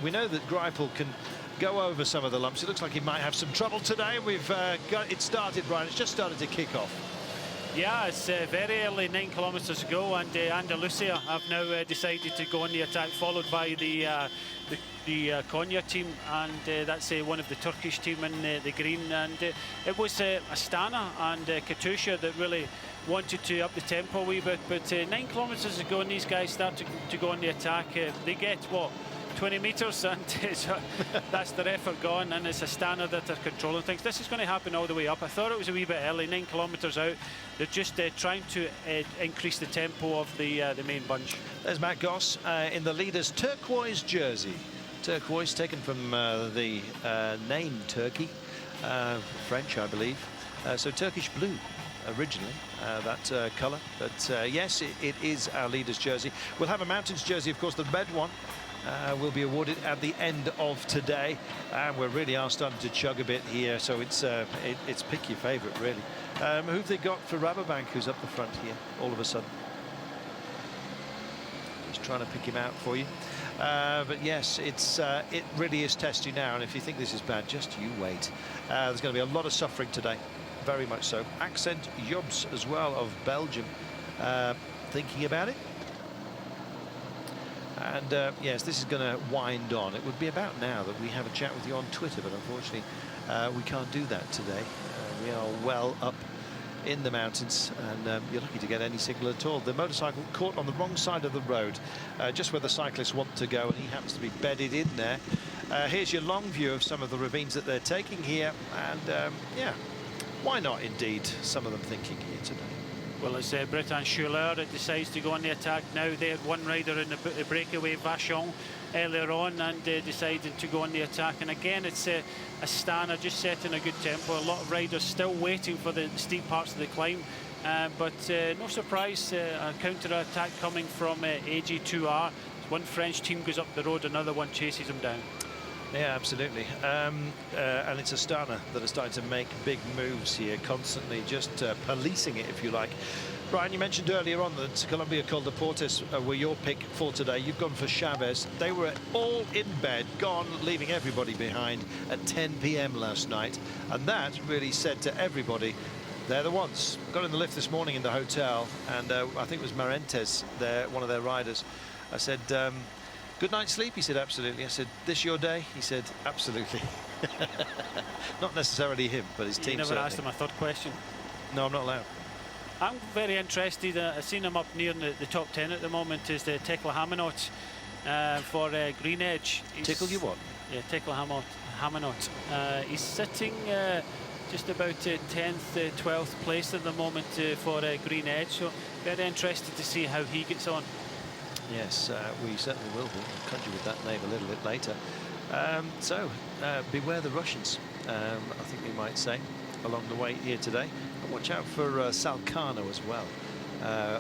we know that Greipel can go over some of the lumps. It looks like he might have some trouble today. We've got it started, Brian. It's just started to kick off. Yeah, it's very early, 9 kilometres to go, and Andalusia have now decided to go on the attack, followed by the Konya team, and that's one of the Turkish team in the green. And it was Astana and Katusha that really wanted to up the tempo a wee bit, but 9 kilometres to go, and these guys start to go on the attack. They get, what, 20 metres, and that's their effort gone, and it's Astana that are controlling things. This is going to happen all the way up. I thought it was a wee bit early, 9 kilometres out. They're just trying to increase the tempo of the main bunch. There's Matt Goss in the leader's turquoise jersey. Turquoise taken from the name Turkey, French, I believe. So Turkish blue originally, that colour. But yes, it is our leader's jersey. We'll have a mountains jersey, of course, the red one. Will be awarded at the end of today, and we really are starting to chug a bit here, so it's pick your favourite, really. Who've they got for Rabobank, who's up the front here all of a sudden? Just trying to pick him out for you. But yes, it really is testy now, and if you think this is bad, just you wait. There's going to be a lot of suffering today, very much so. Accent Jobs as well of Belgium, thinking about it. And yes, this is going to wind on. It would be about now that we have a chat with you on Twitter, but unfortunately we can't do that today. We are well up in the mountains, and you're lucky to get any signal at all. The motorcycle caught on the wrong side of the road, just where the cyclists want to go, and he happens to be bedded in there. Here's your long view of some of the ravines that they're taking here, and yeah, why not indeed, some of them thinking here today. Well, it's Breton Schuler that decides to go on the attack now. They had one rider in the breakaway, Vachon, earlier on, and decided to go on the attack. And again, it's Astana just setting a good tempo. A lot of riders still waiting for the steep parts of the climb. But no surprise, a counter-attack coming from AG2R. One French team goes up the road, another one chases them down. Yeah, absolutely. And it's Astana that are starting to make big moves here, constantly just policing it, if you like. Brian, you mentioned earlier on that Colombia Col Deportes were your pick for today. You've gone for Chavez. They were all in bed, gone, leaving everybody behind at 10 p.m. last night. And that really said to everybody, they're the ones. Got in the lift this morning in the hotel, and I think it was Marentes, one of their riders. I said, good night's sleep? He said, absolutely. I said, this your day? He said, absolutely. Not necessarily him, but his team. You never certainly asked him a third question. No, I'm not allowed. I'm very interested. I've seen him up near the top 10 at the moment. Is the Tekla Hamanot for Green Edge. Tickle you what? Yeah, Tekla Hamanot. He's sitting just about 10th, 12th place at the moment for Green Edge. So very interested to see how he gets on. Yes, we certainly will be. I'll conjure with that name a little bit later. So, beware the Russians, I think we might say, along the way here today. And watch out for Salcano as well.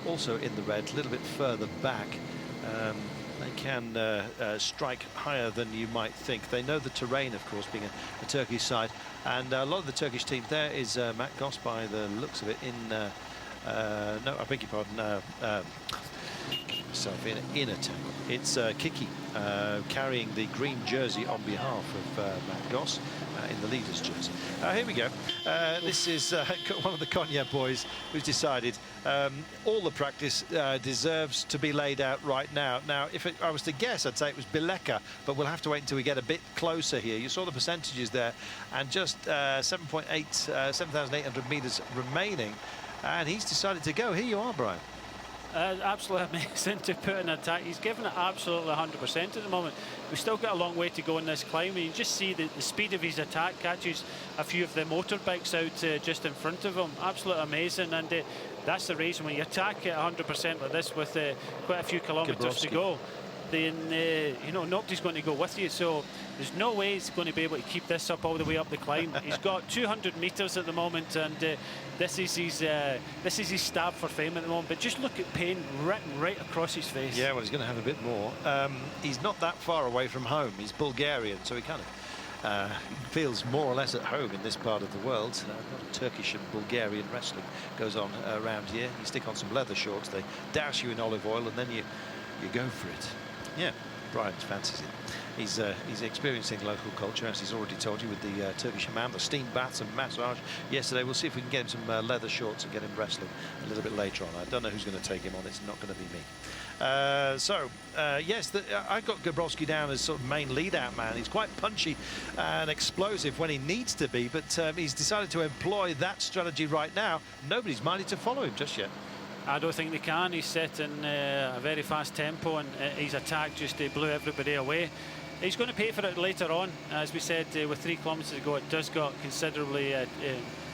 Also in the red, a little bit further back. They can strike higher than you might think. They know the terrain, of course, being a Turkish side. And a lot of the Turkish team there is Matt Goss, by the looks of it, in No, I beg your pardon. Myself in Etap. It's Kiki carrying the green jersey on behalf of Matt Goss in the leader's jersey. Here we go. This is one of the Cognac boys who's decided all the practice deserves to be laid out right now. Now, if I was to guess, I'd say it was Bileka, but we'll have to wait until we get a bit closer here. You saw the percentages there, and just 7,800 meters remaining, and he's decided to go. Here you are, Brian. Absolutely amazing to put in an attack. He's given it absolutely 100% at the moment. We've still got a long way to go in this climb. And you just see the speed of his attack catches a few of the motorbikes out just in front of him. Absolutely amazing. And that's the reason when you attack at 100% like this with quite a few kilometres to go, then you know, nobody's going to go with you. So there's no way he's going to be able to keep this up all the way up the climb. He's got 200 metres at the moment, and this is his stab for fame at the moment. But just look at pain written right across his face. Yeah, well, he's going to have a bit more. He's not that far away from home. He's Bulgarian, so he kind of feels more or less at home in this part of the world. Turkish and Bulgarian wrestling goes on around here. You stick on some leather shorts, they douse you in olive oil, and then you go for it. Yeah, Brian's fancies it. He's experiencing local culture, as he's already told you, with the Turkish imam, the steam baths and massage yesterday. We'll see if we can get him some leather shorts and get him wrestling a little bit later on. I don't know who's going to take him on. It's not going to be me. Yes, I got Gabrowski down as sort of main lead-out man. He's quite punchy and explosive when he needs to be, but he's decided to employ that strategy right now. Nobody's minded to follow him just yet. I don't think they can. He's set in a very fast tempo, and his attack just blew everybody away. He's going to pay for it later on. As we said, with 3 kilometres to go, it does got considerably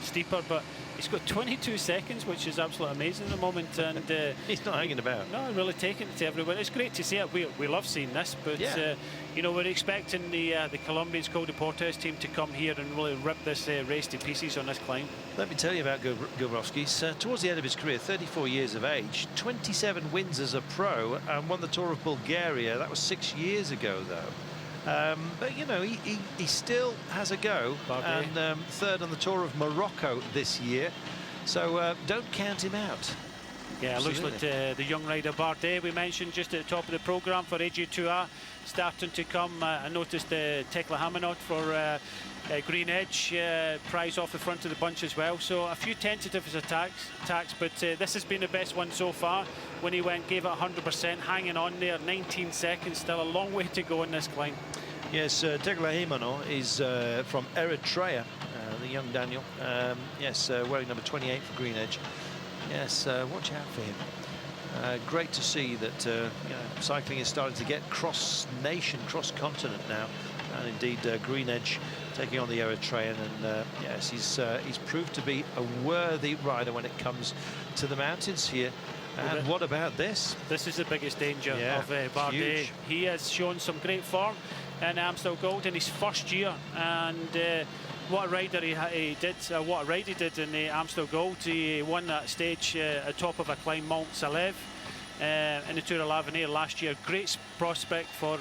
steeper, but he's got 22 seconds, which is absolutely amazing at the moment. And he's not hanging about. No, really taking it to everyone. It's great to see it. We love seeing this, but yeah. You know, we're expecting the Colombian Col Deportes team to come here and really rip this race to pieces on this climb. Let me tell you about Gabrowski. Towards the end of his career, 34 years of age, 27 wins as a pro, and won the Tour of Bulgaria. That was 6 years ago, though. But you know, he still has a go, and third on the Tour of Morocco this year, so don't count him out. Yeah, it looks like the young rider Bardet we mentioned just at the top of the programme for AG2A starting to come. I noticed Tekla Hamanot for Green Edge prize off the front of the bunch as well. So a few tentative attacks, but this has been the best one so far. When he gave it 100%, hanging on there, 19 seconds, still a long way to go in this climb. Yes, Tekla Hamanot is from Eritrea, the young Daniel. Yes, wearing number 28 for Green Edge. Yes, watch out for him. Great to see that you know, cycling is starting to get cross-nation, cross-continent now, and indeed Green Edge taking on the Eritrean, and yes, he's proved to be a worthy rider when it comes to the mountains here. And what about this? This is the biggest danger of Bardet. Huge. He has shown some great form in Amstel Gold in his first year, and what a rider he did, what a ride he did in the Amstel Gold. He won that stage atop of a climb, Mont Salève, in the Tour of l'Avenir last year. Great prospect for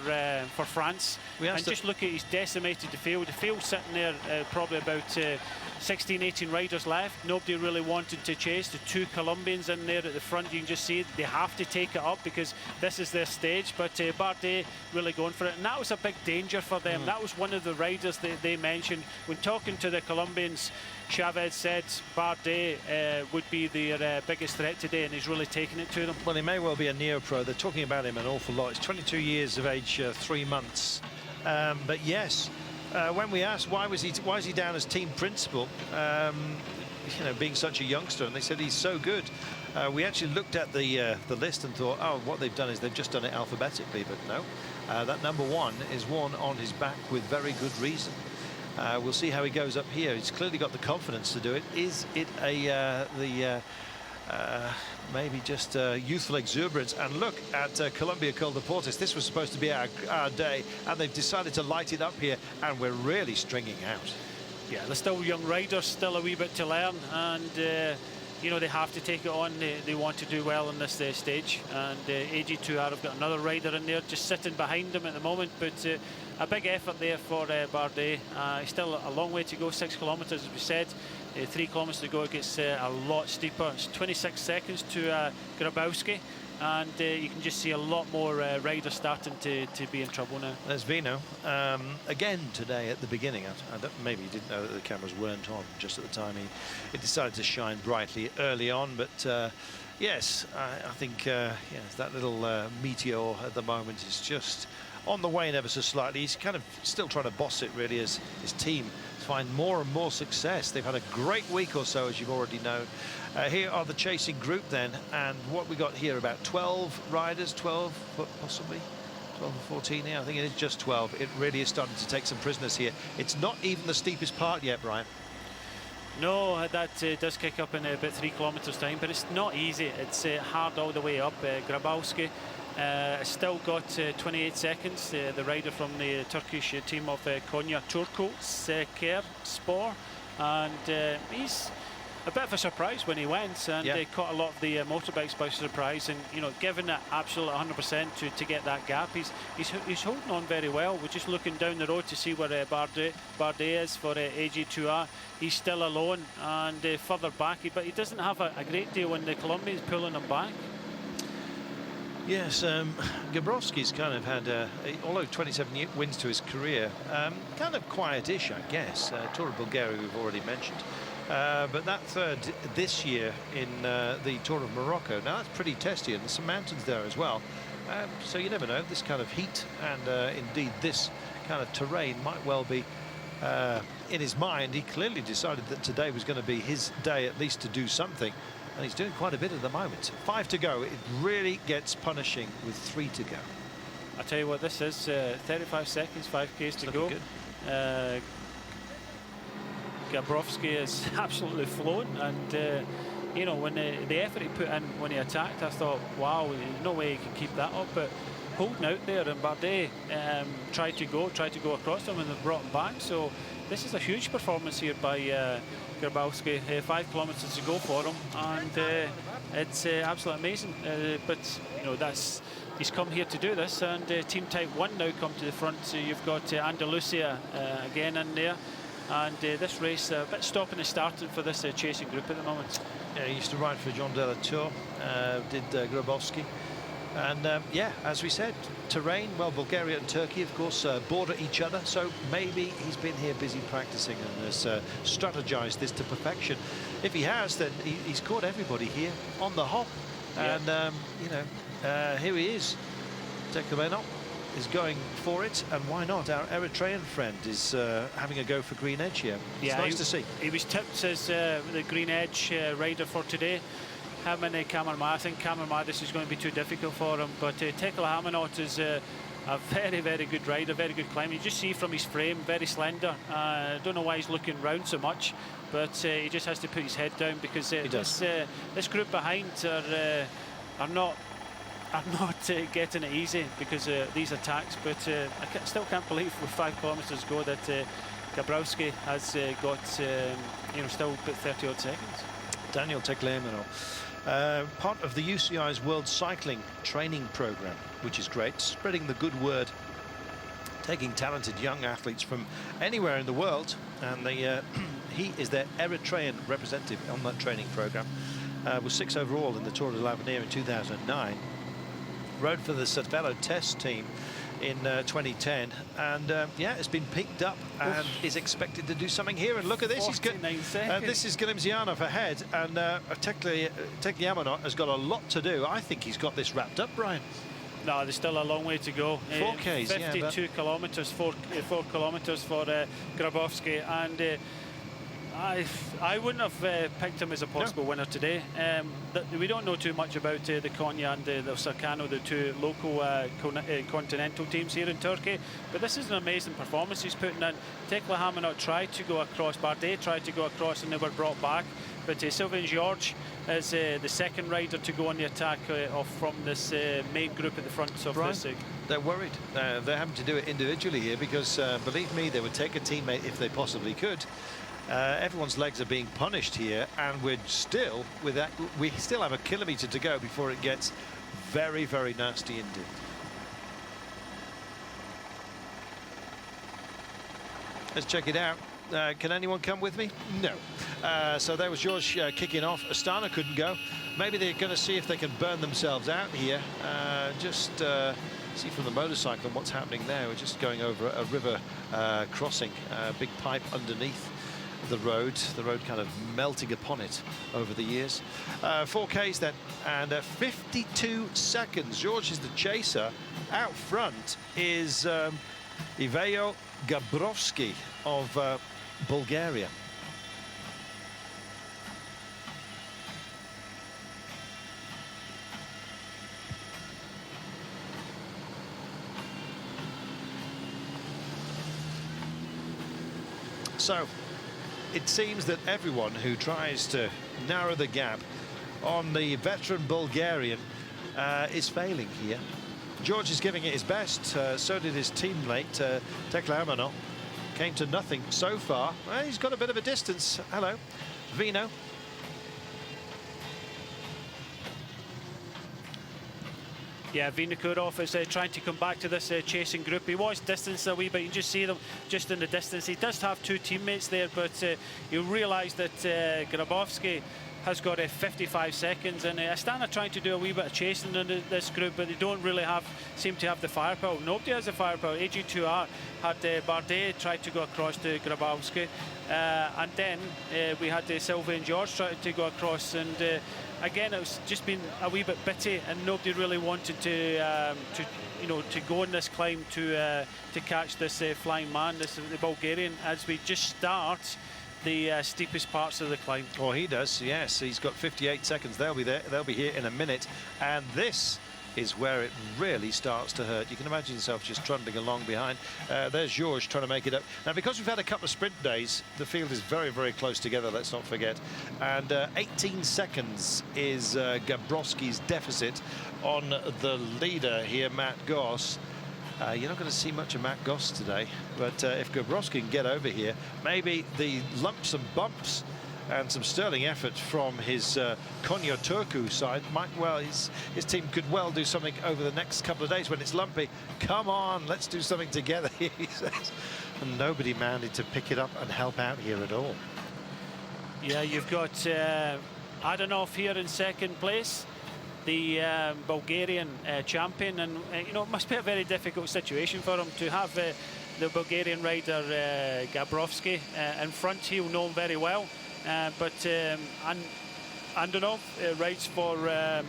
France. And just look at his decimated field. The field sitting there probably about 16, 18 riders left. Nobody really wanted to chase. The 2 Colombians in there at the front, you can just see they have to take it up because this is their stage. But Bardet really going for it, and that was a big danger for them. That was one of the riders they mentioned when talking to the Colombians. Chavez said Bardet would be their biggest threat today, and he's really taking it to them. Well, he may well be a neo-pro. They're talking about him an awful lot. He's 22 years of age, 3 months. But yes, when we asked why is he down as team principal, you know, being such a youngster, and they said he's so good. We actually looked at the list and thought, oh, what they've done is they've just done it alphabetically, but no. That number 1 is worn on his back with very good reason. We'll see how he goes up here. He's clearly got the confidence to do it. Is it maybe just youthful exuberance? And look at Colombia Col Deportes. This was supposed to be our day, and they've decided to light it up here, and we're really stringing out. Yeah, they're still young riders, still a wee bit to learn, and you know, they have to take it on. They want to do well in this stage. And AG2R have got another rider in there just sitting behind them at the moment. But a big effort there for Bardet. Still a long way to go, 6 kilometres, as we said. 3 kilometres to go, it gets a lot steeper. It's 26 seconds to Grabowski. And you can just see a lot more riders starting to be in trouble now. There's Vino. Again today at the beginning, maybe he didn't know that the cameras weren't on just at the time. He decided to shine brightly early on, but yes, I think yes, that little meteor at the moment is just on the wane ever so slightly. He's kind of still trying to boss it really as his team find more and more success. They've had a great week or so, as you've already known. Here are the chasing group then, and what we got here, about 12 riders, 12 possibly, 12 or 14 here. I think it is just 12. It really is starting to take some prisoners here. It's not even the steepest part yet, Brian. No, that does kick up in about 3 kilometres time, but it's not easy. It's hard all the way up. Grabowski still got 28 seconds, the rider from the Turkish team of Konya Turku Spor, and he's a bit of a surprise when he went, and caught a lot of the motorbikes by surprise, and you know, given that absolute 100% to get that gap, he's holding on very well. We're just looking down the road to see where Bardet is for AG2R. He's still alone, and further back, but he doesn't have a great deal when the Colombians pulling him back. Yes, Gabrowski's kind of had, although 27 wins to his career, kind of quietish, I guess. Tour of Bulgaria we've already mentioned. But that third this year in the Tour of Morocco, now that's pretty testy, and there's some mountains there as well. So you never know, this kind of heat and indeed this kind of terrain might well be in his mind. He clearly decided that today was going to be his day at least to do something. And he's doing quite a bit at the moment. 5 to go. It really gets punishing with 3 to go. I'll tell you what, this is 35 seconds, 5Ks to go. Gabrowski is absolutely flown, and you know, when the effort he put in when he attacked, I thought, wow, there's no way he can keep that up. But holding out there, and Bardet tried to go across him, and they brought him back. So this is a huge performance here by Grabowski. 5 kilometres to go for him, and it's absolutely amazing. But you know, he's come here to do this, and Team Type 1 now come to the front. So you've got Andalusia again in there, and this race a bit stopping and starting for this chasing group at the moment. Yeah, he used to ride for John de la Tour, did Grabowski. And yeah, as we said, terrain, well, Bulgaria and Turkey, of course, border each other. So maybe he's been here busy practicing and has strategized this to perfection. If he has, then he's caught everybody here on the hop. Yeah. And, you know, here he is. Teklemeno is going for it. And why not? Our Eritrean friend is having a go for Green Edge here. It's nice to see. He was tipped as the Green Edge rider for today. Him and Cameron, I think Cameron Madis is going to be too difficult for him, but Tekla Hamanot is a very, very good rider, very good climber. You just see from his frame, very slender. I don't know why he's looking round so much, but he just has to put his head down, because this group behind are not getting it easy because these attacks. But I still can't believe with 5 kilometres to go that Gabrowski has got you know, still about 30 odd seconds. Daniel Teklemeno. Part of the UCI's World Cycling Training Program, which is great, spreading the good word, taking talented young athletes from anywhere in the world, and he is their Eritrean representative on that training program. Was 6th overall in the Tour de l'Avenir in 2009, rode for the Cervelo Test team in 2010, and yeah, it's been picked up and is expected to do something here. And look at this, this is Galimzianov ahead, and Teklemeno has got a lot to do. I think he's got this wrapped up, Brian. No, there's still a long way to go. 4Ks, 52 kilometres, 4 kilometres for Grabowski, and I wouldn't have picked him as a possible winner today. We don't know too much about the Konya and the Sarkano, the two local continental teams here in Turkey, but this is an amazing performance he's putting in. Tekla Hamanot tried to go across, Bardet tried to go across, and they were brought back, but Sylvain Georges is the second rider to go on the attack from this main group at the front of this. They're worried. They're having to do it individually here because, believe me, they would take a teammate if they possibly could. Everyone's legs are being punished here, and we still have a kilometre to go before it gets very, very nasty indeed. Let's check it out. Can anyone come with me? No. So there was George kicking off. Astana couldn't go. Maybe they're going to see if they can burn themselves out here. Just see from the motorcycle what's happening there. We're just going over a river crossing, a big pipe underneath the road kind of melting upon it over the years. 4Ks then, and 52 seconds. George is the chaser. Out front is Ivejo Gabrovski of Bulgaria. So it seems that everyone who tries to narrow the gap on the veteran Bulgarian is failing here. George is giving it his best, so did his teammate Tekla Amano. Came to nothing so far. Well, he's got a bit of a distance. Hello, Vino. Yeah, Vinokurov is trying to come back to this chasing group. He was distanced a wee bit. You can just see them just in the distance. He does have two teammates there, but you realise that Grabowski has got 55 seconds, and Astana trying to do a wee bit of chasing in this group, but they don't really seem to have the firepower. Nobody has the firepower. AG2R had Bardet tried to go across to Grabowski, and then we had Sylvain and George trying to go across, and again, it's just been a wee bit bitty, and nobody really wanted to go on this climb to catch this flying man, the Bulgarian, as we just start the steepest parts of the climb. Oh, he does, yes. He's got 58 seconds. They'll be there. They'll be here in a minute, and this is where it really starts to hurt. You can imagine yourself just trundling along behind. There's George trying to make it up. Now, because we've had a couple of sprint days, the field is very, very close together, let's not forget. And 18 seconds is Gabrovski's deficit on the leader here, Matt Goss. You're not going to see much of Matt Goss today, but if Gabrovski can get over here, maybe the lumps and bumps and some sterling effort from his Konya Turku side might his team could well do something over the next couple of days when it's lumpy. Come on, let's do something together, he says. And nobody managed to pick it up and help out here at all. Yeah, you've got Adanov here in second place, the Bulgarian champion, and it must be a very difficult situation for him to have the Bulgarian rider Gabrovski in front. He'll know him very well, but Andonov rides for a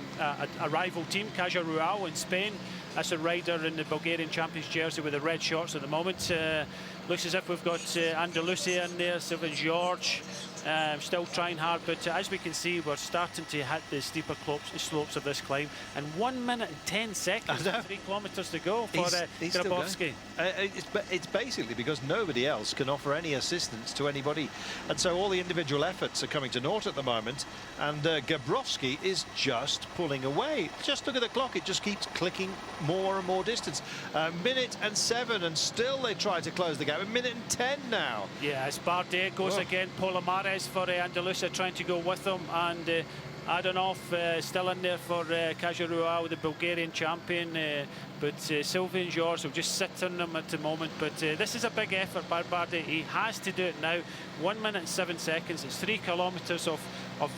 rival team, Caja Rural in Spain. That's a rider in the Bulgarian champions jersey with the red shorts at the moment. Looks as if we've got Andalusia in there, Sylvain George, still trying hard, but as we can see, we're starting to hit the steeper slopes of this climb, and 1 minute and 10 seconds, 3 kilometres to go for Grabowski. It's basically because nobody else can offer any assistance to anybody, and so all the individual efforts are coming to naught at the moment, and Gabrovski is just pulling away. Just look at the clock, it just keeps clicking more and more distance. Minute and 7, and still they try to close the gap. A minute and 10 now. Yeah, as Bardet goes again, Polomares for Andalusia trying to go with them, and Adanov still in there for Caja Rural, the Bulgarian champion, but Sylvain George will just sit on them at the moment. But this is a big effort by Bardet. He has to do it now. 1 minute and 7 seconds. It's 3 kilometres of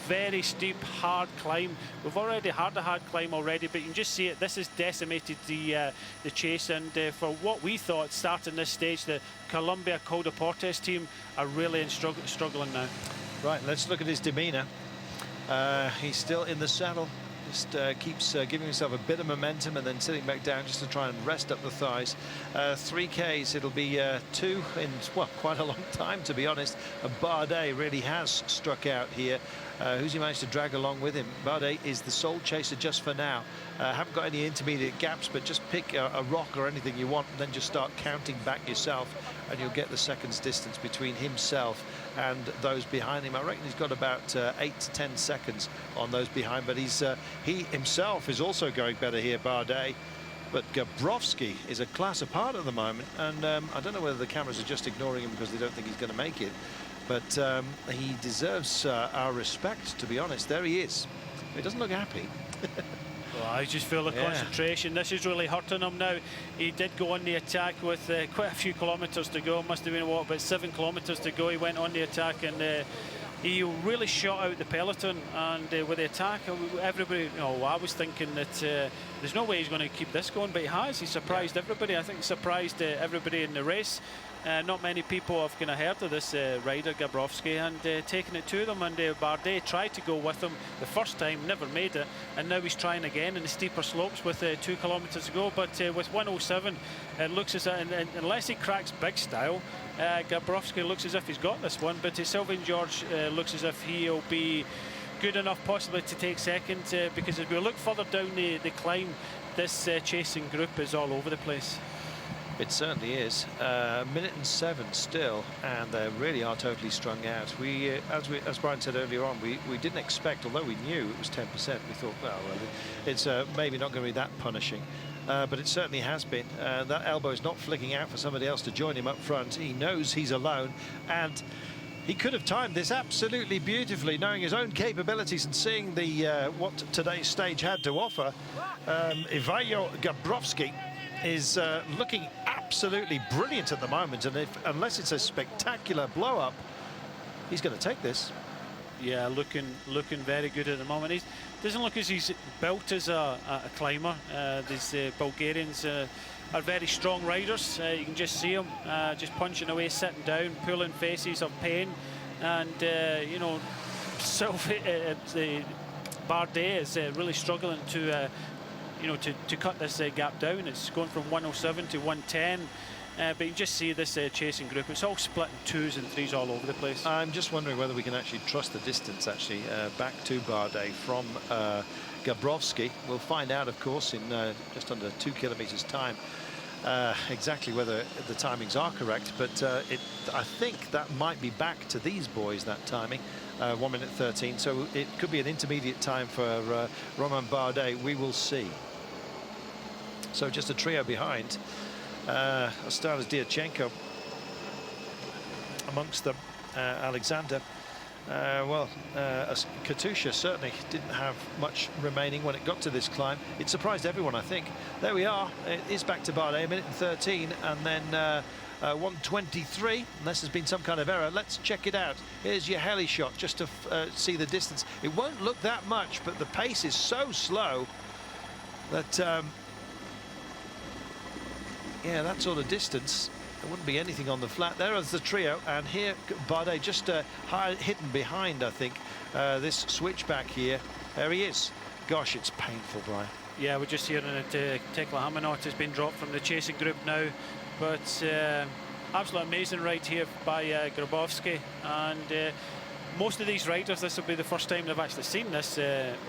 very steep, hard climb. We've already had a hard climb already, but you can just see it. This has decimated the chase, and for what we thought starting this stage, the Colombia Col Deportes team are really struggling now. Right, let's look at his demeanour. He's still in the saddle, just keeps giving himself a bit of momentum and then sitting back down just to try and rest up the thighs. 3Ks, it'll be 2 in, well, quite a long time, to be honest. Bardet really has struck out here. Who's he managed to drag along with him? Bardet is the sole chaser just for now. Haven't got any intermediate gaps, but just pick a rock or anything you want and then just start counting back yourself, and you'll get the seconds distance between himself and those behind him. I reckon he's got about 8 to 10 seconds on those behind, but he himself is also going better here, Bardet. But Gabrovski is a class apart at the moment, and I don't know whether the cameras are just ignoring him because they don't think he's going to make it. But he deserves our respect, to be honest. There he is. He doesn't look happy. Well, I just feel the concentration. This is really hurting him now. He did go on the attack with quite a few kilometres to go. Must have been, what, about 7 kilometres to go. He went on the attack, and he really shot out the peloton. And with the attack, everybody, you know, I was thinking that there's no way he's going to keep this going, but he has. He surprised everybody. I think he surprised everybody in the race. Not many people have kind of heard of this rider, Gabrovski, and taken it to them. And Bardet tried to go with him the first time, never made it, and now he's trying again in the steeper slopes with 2 kilometres to go. But with 1:07, it looks as if, unless he cracks big style, Gabrovski looks as if he's got this one. But Sylvain George looks as if he'll be good enough possibly to take second, because as we look further down the climb, this chasing group is all over the place. It certainly is. A minute and 7 still, and they really are totally strung out. As Brian said earlier on, we didn't expect, although we knew it was 10%, we thought, well, it's maybe not going to be that punishing. But it certainly has been. That elbow is not flicking out for somebody else to join him up front. He knows he's alone, and he could have timed this absolutely beautifully, knowing his own capabilities and seeing the what today's stage had to offer. Ivailo Gabrovski is looking absolutely brilliant at the moment, and unless it's a spectacular blow-up, he's going to take this. Yeah, looking very good at the moment. He doesn't look as he's built as a climber. These Bulgarians are very strong riders. You can just see them just punching away, sitting down, pulling faces of pain, and you know, Bardet is really struggling to you know, to cut this gap down. It's going from 1:07 to 1:10. But you just see this chasing group. It's all split in 2s and 3s all over the place. I'm just wondering whether we can actually trust the distance back to Bardet from Gabrovski. We'll find out, of course, in just under 2 kilometres time exactly whether the timings are correct. But I think that might be back to these boys, that timing. 1 minute 13. So it could be an intermediate time for Romain Bardet. We will see. So just a trio behind. Astana's Diachenko amongst them. Alexander. Katusha certainly didn't have much remaining when it got to this climb. It surprised everyone, I think. There we are. It is back to Bardet, 1 minute and 13, and then 1:23, unless there's been some kind of error. Let's check it out. Here's your heli shot just to see the distance. It won't look that much, but the pace is so slow that yeah, that sort of distance, there wouldn't be anything on the flat. There is the trio, and here Bardet just hidden behind, I think, this switchback here. There he is. Gosh, it's painful, Brian. Yeah, we're just hearing that Tekla Hamanot has been dropped from the chasing group now, but absolutely amazing ride here by Grabowski, and most of these riders, this will be the first time they've actually seen this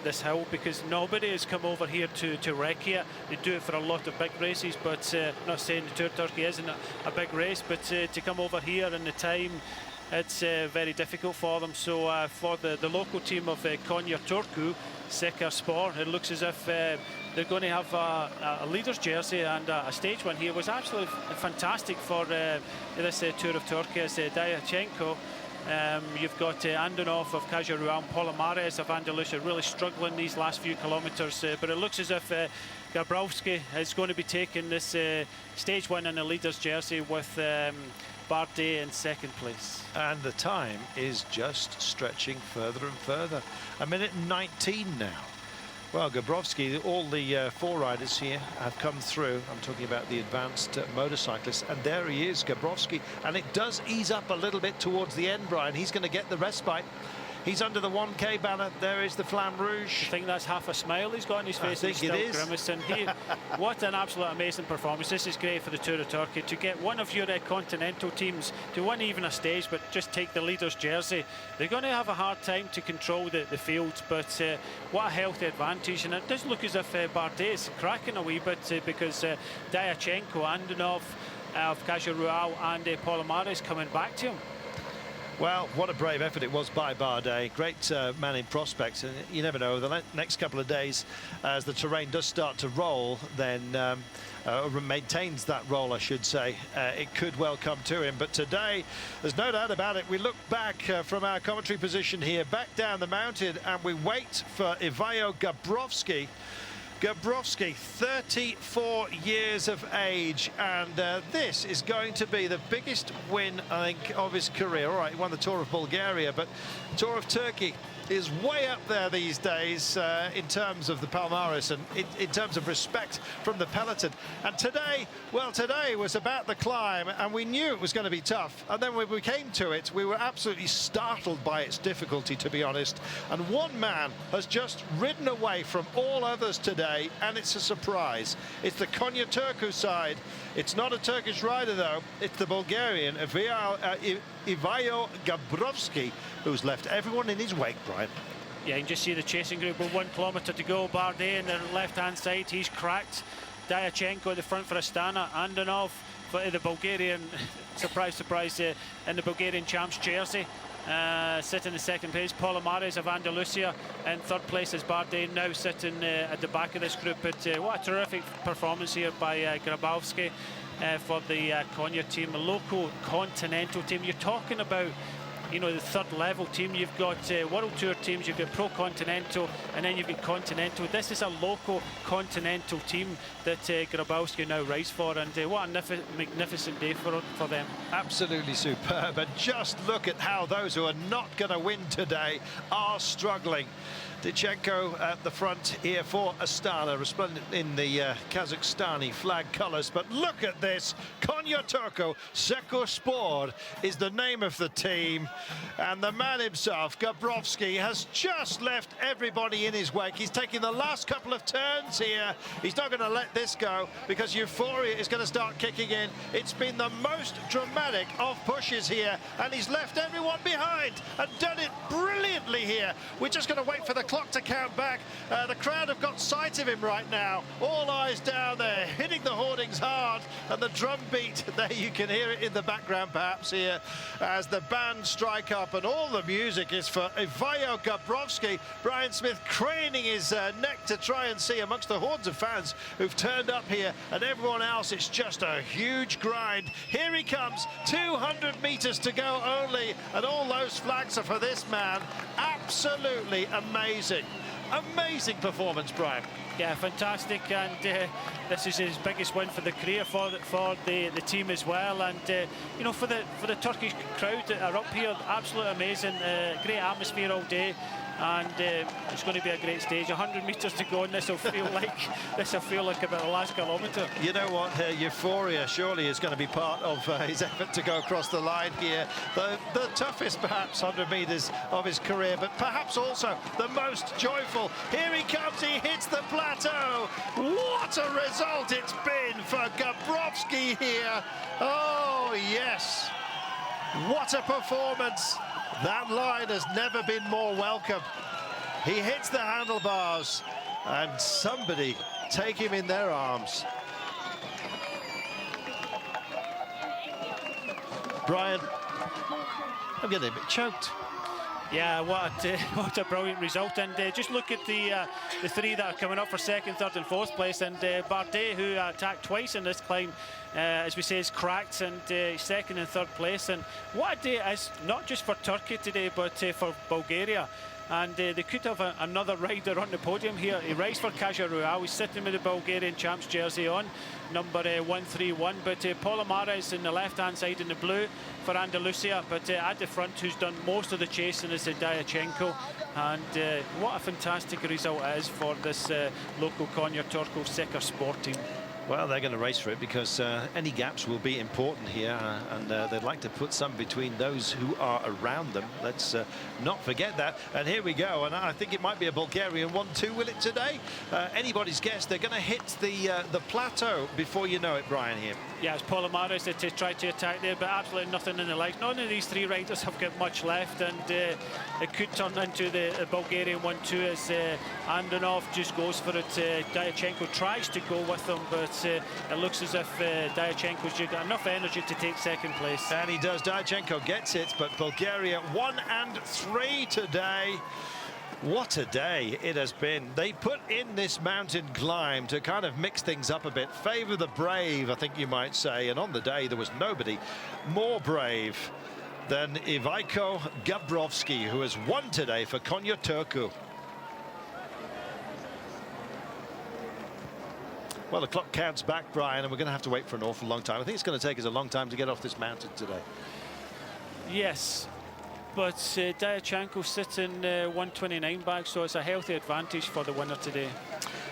this hill, because nobody has come over here to wreck here. They do it for a lot of big races, but not saying the Tour Turkey isn't a big race, but to come over here in the time, it's very difficult for them. So for the local team of Konya Turku Sekar Sport, it looks as if they're going to have a leader's jersey, and a stage one here was absolutely fantastic for this Tour of Turkey. As Diachenko, you've got Andonov of Kajaruan, Polomares of Andalusia really struggling these last few kilometres, but it looks as if Gabrovski is going to be taking this stage one in a leader's jersey with Bardet in second place. And the time is just stretching further and further. 1 minute and 19 now. Well, Gabrovski, all the 4 riders here have come through. I'm talking about the advanced motorcyclists, and there he is, Gabrovski, and it does ease up a little bit towards the end, Brian. He's going to get the respite. He's under the 1K banner. There is the Flamme Rouge. I think that's half a smile he's got on his face. I think it is. Grimacing. What an absolute amazing performance. This is great for the Tour of Turkey, to get one of your continental teams to win even a stage, but just take the leader's jersey. They're going to have a hard time to control the field, but what a healthy advantage. And it does look as if Bardet is cracking a wee bit, because Diachenko, Andonov of Kajarual, and Polomares coming back to him. Well, what a brave effort it was by Bardet. Great man in prospects, and you never know, the next couple of days, as the terrain does start to roll, then or maintains that roll, I should say, it could well come to him. But today, there's no doubt about it, we look back from our commentary position here, back down the mountain, and we wait for Ivaio Gabrovski. Gabrovski, 34 years of age, and this is going to be the biggest win, I think, of his career. All right, he won the Tour of Bulgaria, but Tour of Turkey is way up there these days in terms of the palmares and in terms of respect from the peloton. And today, well, today was about the climb, and we knew it was going to be tough. And then when we came to it, we were absolutely startled by its difficulty, to be honest. And one man has just ridden away from all others today, and it's a surprise. It's the Konya Turku side. It's not a Turkish rider, though. It's the Bulgarian, Ivaio Gabrovski, who's left everyone in his wake, Brian. Yeah, you can just see the chasing group with 1 kilometre to go. Bardet on the left-hand side, he's cracked. Diachenko at the front for Astana. Andonov for the Bulgarian, surprise, surprise, in the Bulgarian champs jersey. Sitting in second place. Palomares of Andalusia in third place is Bardet, now sitting at the back of this group. But what a terrific performance here by Grabowski for the Konya team, a local continental team. You're talking about, you know, the third level team. You've got World Tour teams, you've got Pro Continental, and then you've got Continental. This is a local continental team that Grabowski now rides for, and what a magnificent day for them. Absolutely superb, and just look at how those who are not going to win today are struggling. Diachenko at the front here for Astana, resplendent in the Kazakhstani flag colours. But look at this, Konya Turku Sekospor is the name of the team, and the man himself, Gabrovski, has just left everybody in his wake. He's taking the last couple of turns here. He's not going to let this go, because euphoria is going to start kicking in. It's been the most dramatic of pushes here, and he's left everyone behind and done it brilliantly here. We're just going to wait for the clock to count back. The crowd have got sight of him right now. All eyes down there, hitting the hoardings hard, and the drum beat, there you can hear it in the background perhaps here, as the band strike up, and all the music is for Ivaio Gabrovski. Brian Smith craning his neck to try and see amongst the hordes of fans who've turned up here, and everyone else, it's just a huge grind. Here he comes, 200 meters to go only, and all those flags are for this man. Absolutely amazing. Amazing performance, Brian. Yeah, fantastic, and this is his biggest win for the career for the team as well. And you know, for the Turkish crowd that are up here, absolutely amazing. Great atmosphere all day, and it's going to be a great stage. 100 meters to go, and this will feel like about the last kilometre. You know what? Euphoria surely is going to be part of his effort to go across the line here. The toughest, perhaps, 100 meters of his career, but perhaps also the most joyful. Here he comes. He hits the plateau. What a result it's been for Gabrovski here. Oh yes, what a performance. That line has never been more welcome. He hits the handlebars, and somebody take him in their arms. Brian, I'm getting a bit choked. Yeah, what a brilliant result. And just look at the three that are coming up for second, third and fourth place. And Bardet, who attacked twice in this climb, as we say, is cracked, and second and third place. And what a day it is, not just for Turkey today, but for Bulgaria. And they could have another rider on the podium here. He rides for Kaja Rural. He's sitting with the Bulgarian champs jersey on, number 131. But Palomares in the left-hand side in the blue for Andalusia. But at the front, who's done most of the chasing, is Diachenko. And what a fantastic result it is for this local Konya Turku Sekospor team. Well, they're going to race for it, because any gaps will be important here, and they'd like to put some between those who are around them. Let's not forget that. And here we go, and I think it might be a Bulgarian 1-2, will it, today? Anybody's guess. They're going to hit the plateau before you know it, Brian, here. Yeah, it's Palomares that tried to attack there, but absolutely nothing in the legs. None of these three riders have got much left, and it could turn into the Bulgarian 1-2 as Andonov just goes for it. Diachenko tries to go with them, but it looks as if Diachenko's got enough energy to take second place. And he does. Diachenko gets it, but Bulgaria 1 and 3 today. What a day it has been. They put in this mountain climb to kind of mix things up a bit, favour the brave, I think you might say. And on the day, there was nobody more brave than Ivaiko Gabrovski, who has won today for Konya Turku. Well, the clock counts back, Brian, and we're going to have to wait for an awful long time. I think it's going to take us a long time to get off this mountain today. Yes. But Diachenko sitting 129 back, so it's a healthy advantage for the winner today.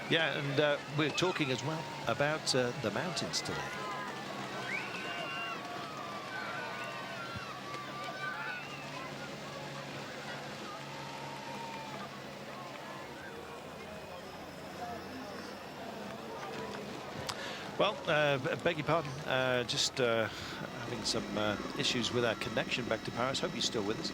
Yeah, and we're talking as well about the mountains today. Well, beg your pardon, just having some issues with our connection back to Paris. Hope you're still with us.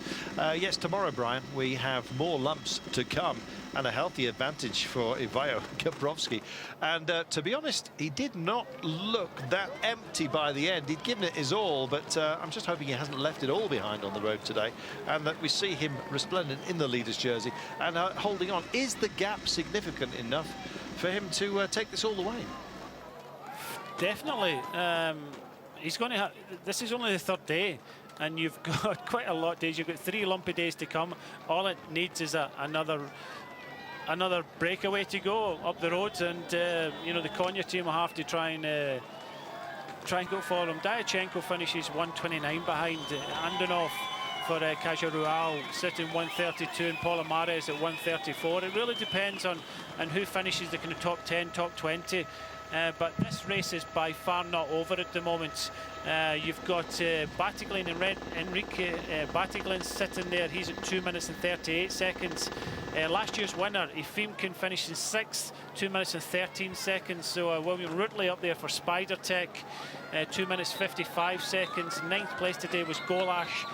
Yes, tomorrow, Brian, we have more lumps to come and a healthy advantage for Ivaio Gabrovski. And to be honest, he did not look that empty by the end. He'd given it his all, but I'm just hoping he hasn't left it all behind on the road today, and that we see him resplendent in the leader's jersey and holding on. Is the gap significant enough for him to take this all the way? Definitely. He's going to have, this is only the third day, and you've got quite a lot of days. You've got 3 lumpy days to come. All it needs is another breakaway to go up the road, and you know, the Konya team will have to try and go for him. Diachenko finishes 129 behind. Andonov for Cajarual sitting 132, and Palomares at 134. It really depends on who finishes the kind of top 10, top 20. But this race is by far not over at the moment. You've got Battiglin and Enrique Battiglin sitting there. He's at 2 minutes and 38 seconds. Last year's winner, Efimkin, finished in 6th, 2 minutes and 13 seconds. So William Rutley up there for Spider Tech, 2 minutes 55 seconds. 9th place today was Golash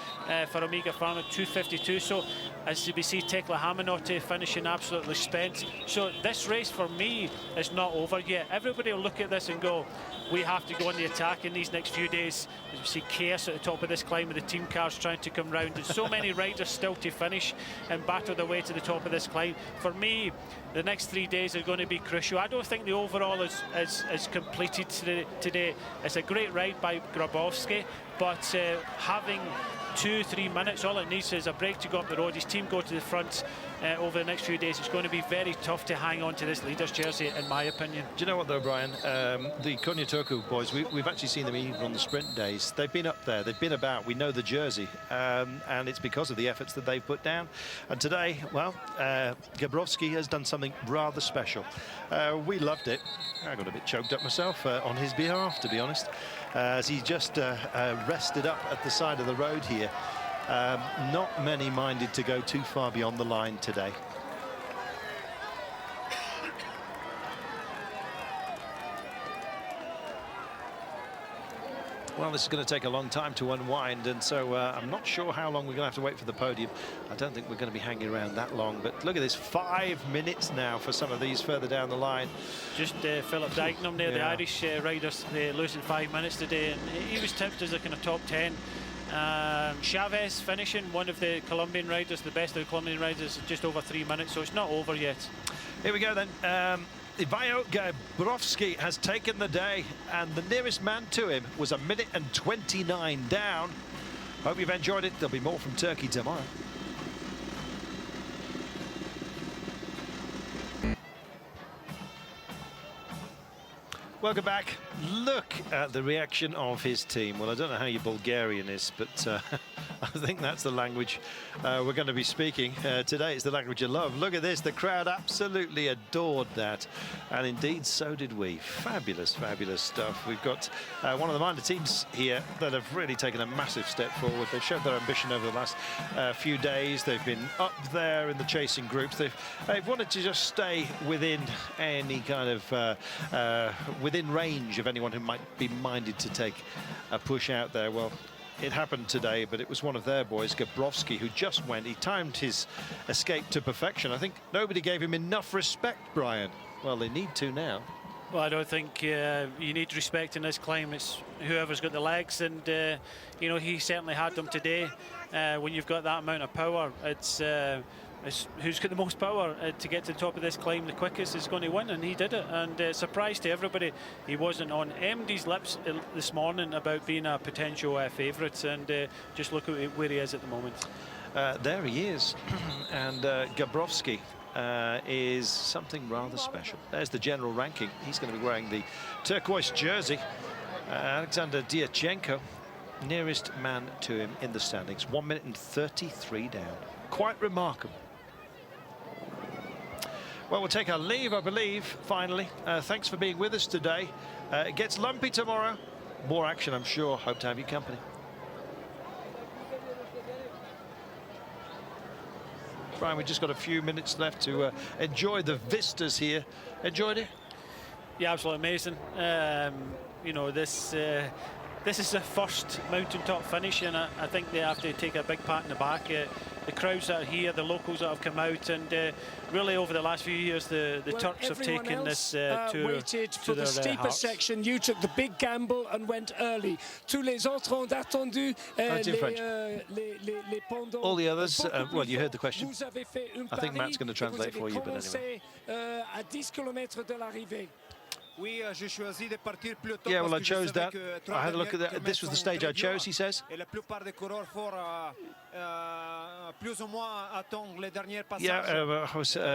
for Omega Pharma, 2:52. So as we see, Tekla Hamanote finishing absolutely spent. So this race for me is not over yet. Everybody will look at this and go, we have to go on the attack in these next few days. As we see chaos at the top of this climb with the team cars trying to come round, and so many riders still to finish and battle their way to the top of this climb. For me, the next 3 days are going to be crucial. I don't think the overall is completed today. It's a great ride by Grabowski, but having 2-3 minutes, all it needs is a break to go up the road. His team go to the front over the next few days. It's going to be very tough to hang on to this leader's jersey, in my opinion. Do you know what, though, Brian? The Konya Turku boys, we've actually seen them even on the sprint days. They've been up there, they've been about. We know the jersey, and it's because of the efforts that they've put down. And today, well, Gabrovski has done something rather special. We loved it. I got a bit choked up myself on his behalf, to be honest, as he just rested up at the side of the road here. Not many minded to go too far beyond the line today. Well, this is going to take a long time to unwind, and so I'm not sure how long we're going to have to wait for the podium. I don't think we're going to be hanging around that long, but look at this, 5 minutes now for some of these further down the line. Just Philip Dagenham there, the Irish riders losing 5 minutes today, and he was tipped as a kind of top 10. Chavez finishing, one of the Colombian riders, the best of the Colombian riders, just over 3 minutes, so it's not over yet. Here we go then. Ivaio Gabrovski has taken the day, and the nearest man to him was 1 minute and 29 down. Hope you've enjoyed it. There'll be more from Turkey tomorrow. Welcome back. Look at the reaction of his team. Well, I don't know how your Bulgarian is, but I think that's the language we're going to be speaking. Today it's the language of love. Look at this. The crowd absolutely adored that. And indeed, so did we. Fabulous, fabulous stuff. We've got one of the minor teams here that have really taken a massive step forward. They've showed their ambition over the last few days. They've been up there in the chasing groups. They've wanted to just stay within any kind of within range of anyone who might be minded to take a push out there. Well, it happened today, but it was one of their boys, Gabrovski, who just went. He timed his escape to perfection. I think nobody gave him enough respect, Brian. Well, they need to now. Well, I don't think you need respect in this climb. It's whoever's got the legs, and you know, he certainly had them today. When you've got that amount of power, it's who's got the most power to get to the top of this climb the quickest is going to win, and he did it. And surprise to everybody, he wasn't on MD's lips this morning about being a potential favourite, and just look at where he is at the moment. There he is, and Gabrovski is something rather special. There's the general ranking. He's going to be wearing the turquoise jersey. Alexander Diachenko, nearest man to him in the standings, 1 minute and 33 down. Quite remarkable. Well, we'll take our leave, I believe, finally. Thanks for being with us today. It gets lumpy tomorrow. More action, I'm sure. Hope to have your company. Brian, we've just got a few minutes left to enjoy the vistas here. Enjoyed it? Yeah, absolutely amazing. You know, this is the first mountaintop finish, and I think they have to take a big pat in the back. The crowds that are here, the locals that have come out, and really over the last few years, the Turks have taken this tour waited to for the their steeper hearts. section. You took the big gamble and went early. Tous les autres ont attendu. All the others, well, you heard the question. I think Matt's going to translate for you, but anyway. À 10 km de l'arrivée. Yeah, well, I chose that. I had a look at that. This was the stage I chose, he says. Yeah,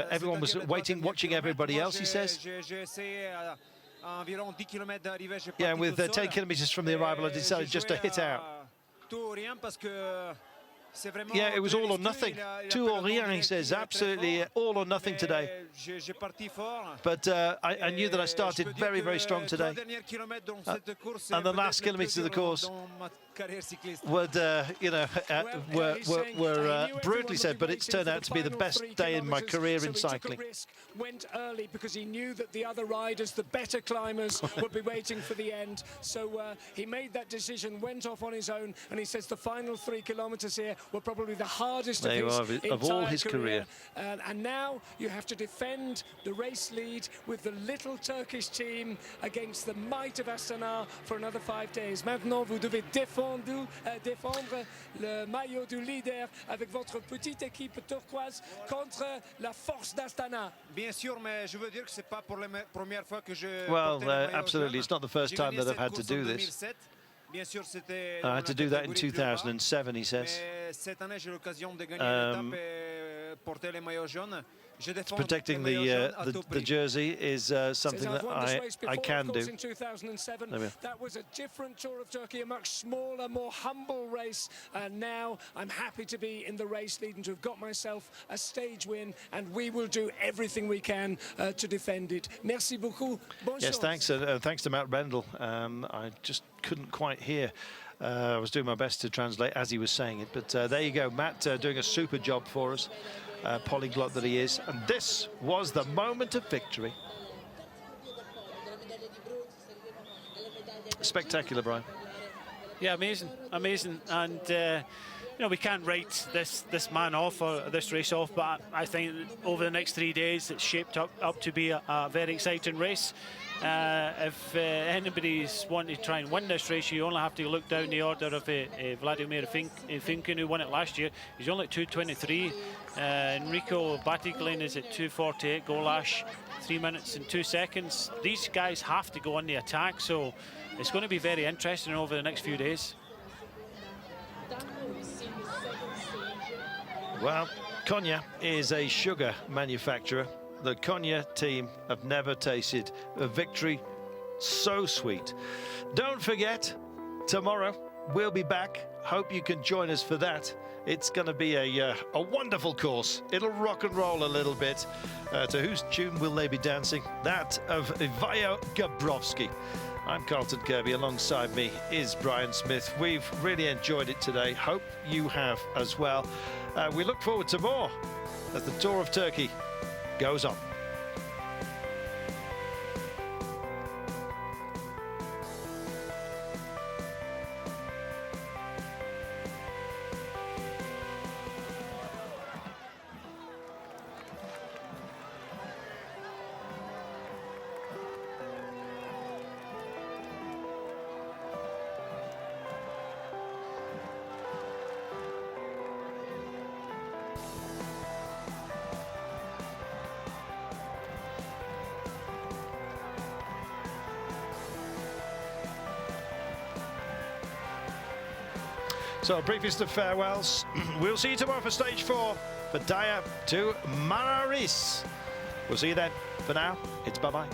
everyone was waiting, watching everybody else, he says. Yeah, with 10 kilometers from the arrival, I decided just to hit out. Yeah, it was all or nothing. Tout ou rien, he says. Absolutely all or nothing today. But I knew that I started very, very strong today. And the last kilometres of the course would, you know, were brutally said, but it's turned out to be the best day in my career in cycling. Went early because he knew that the other riders, the better climbers, would be waiting for the end. So he made that decision, went off on his own, and he says the final 3 kilometres here were probably the hardest of all his career. And now you have to defend the race lead with the little Turkish team against the might of Astana for another 5 days. Maintenant, vous devez défendre le maillot du leader avec votre petite équipe turquoise contre la force d'Astana. Well, absolutely. It's not the first time that I've had to do this. I had to do that in 2007, he says. Protecting the jersey is something that I can do. In 2007, that was a different Tour of Turkey, a much smaller, more humble race. And now I'm happy to be in the race lead and to have got myself a stage win. And we will do everything we can to defend it. Merci beaucoup. Yes, thanks. Thanks to Matt Rendell. I just couldn't quite hear. I was doing my best to translate as he was saying it. But there you go, Matt doing a super job for us. Polyglot that he is, and this was the moment of victory. Spectacular, Brian. Yeah, amazing, and you know, we can't write this man off or this race off, but I think over the next 3 days it's shaped up to be a very exciting race. If anybody's wanting to try and win this race, you only have to look down the order of Vladimir Finkin, who won it last year. He's only at 2:23. Enrico Battiglin is at 2:48. Golash 3 minutes and 2 seconds. These guys have to go on the attack, so it's going to be very interesting over the next few days. Well, Konya is a sugar manufacturer. The Konya team have never tasted a victory so sweet. Don't forget, tomorrow we'll be back. Hope you can join us for that. It's going to be a wonderful course. It'll rock and roll a little bit. To whose tune will they be dancing? That of Ivaio Gabrovski. I'm Carlton Kirby. Alongside me is Brian Smith. We've really enjoyed it today. Hope you have as well. We look forward to more as the Tour of Turkey goes on. So, briefest of farewells. We'll see you tomorrow for stage 4 for Daya to Mararis. We'll see you then. For now, it's bye-bye.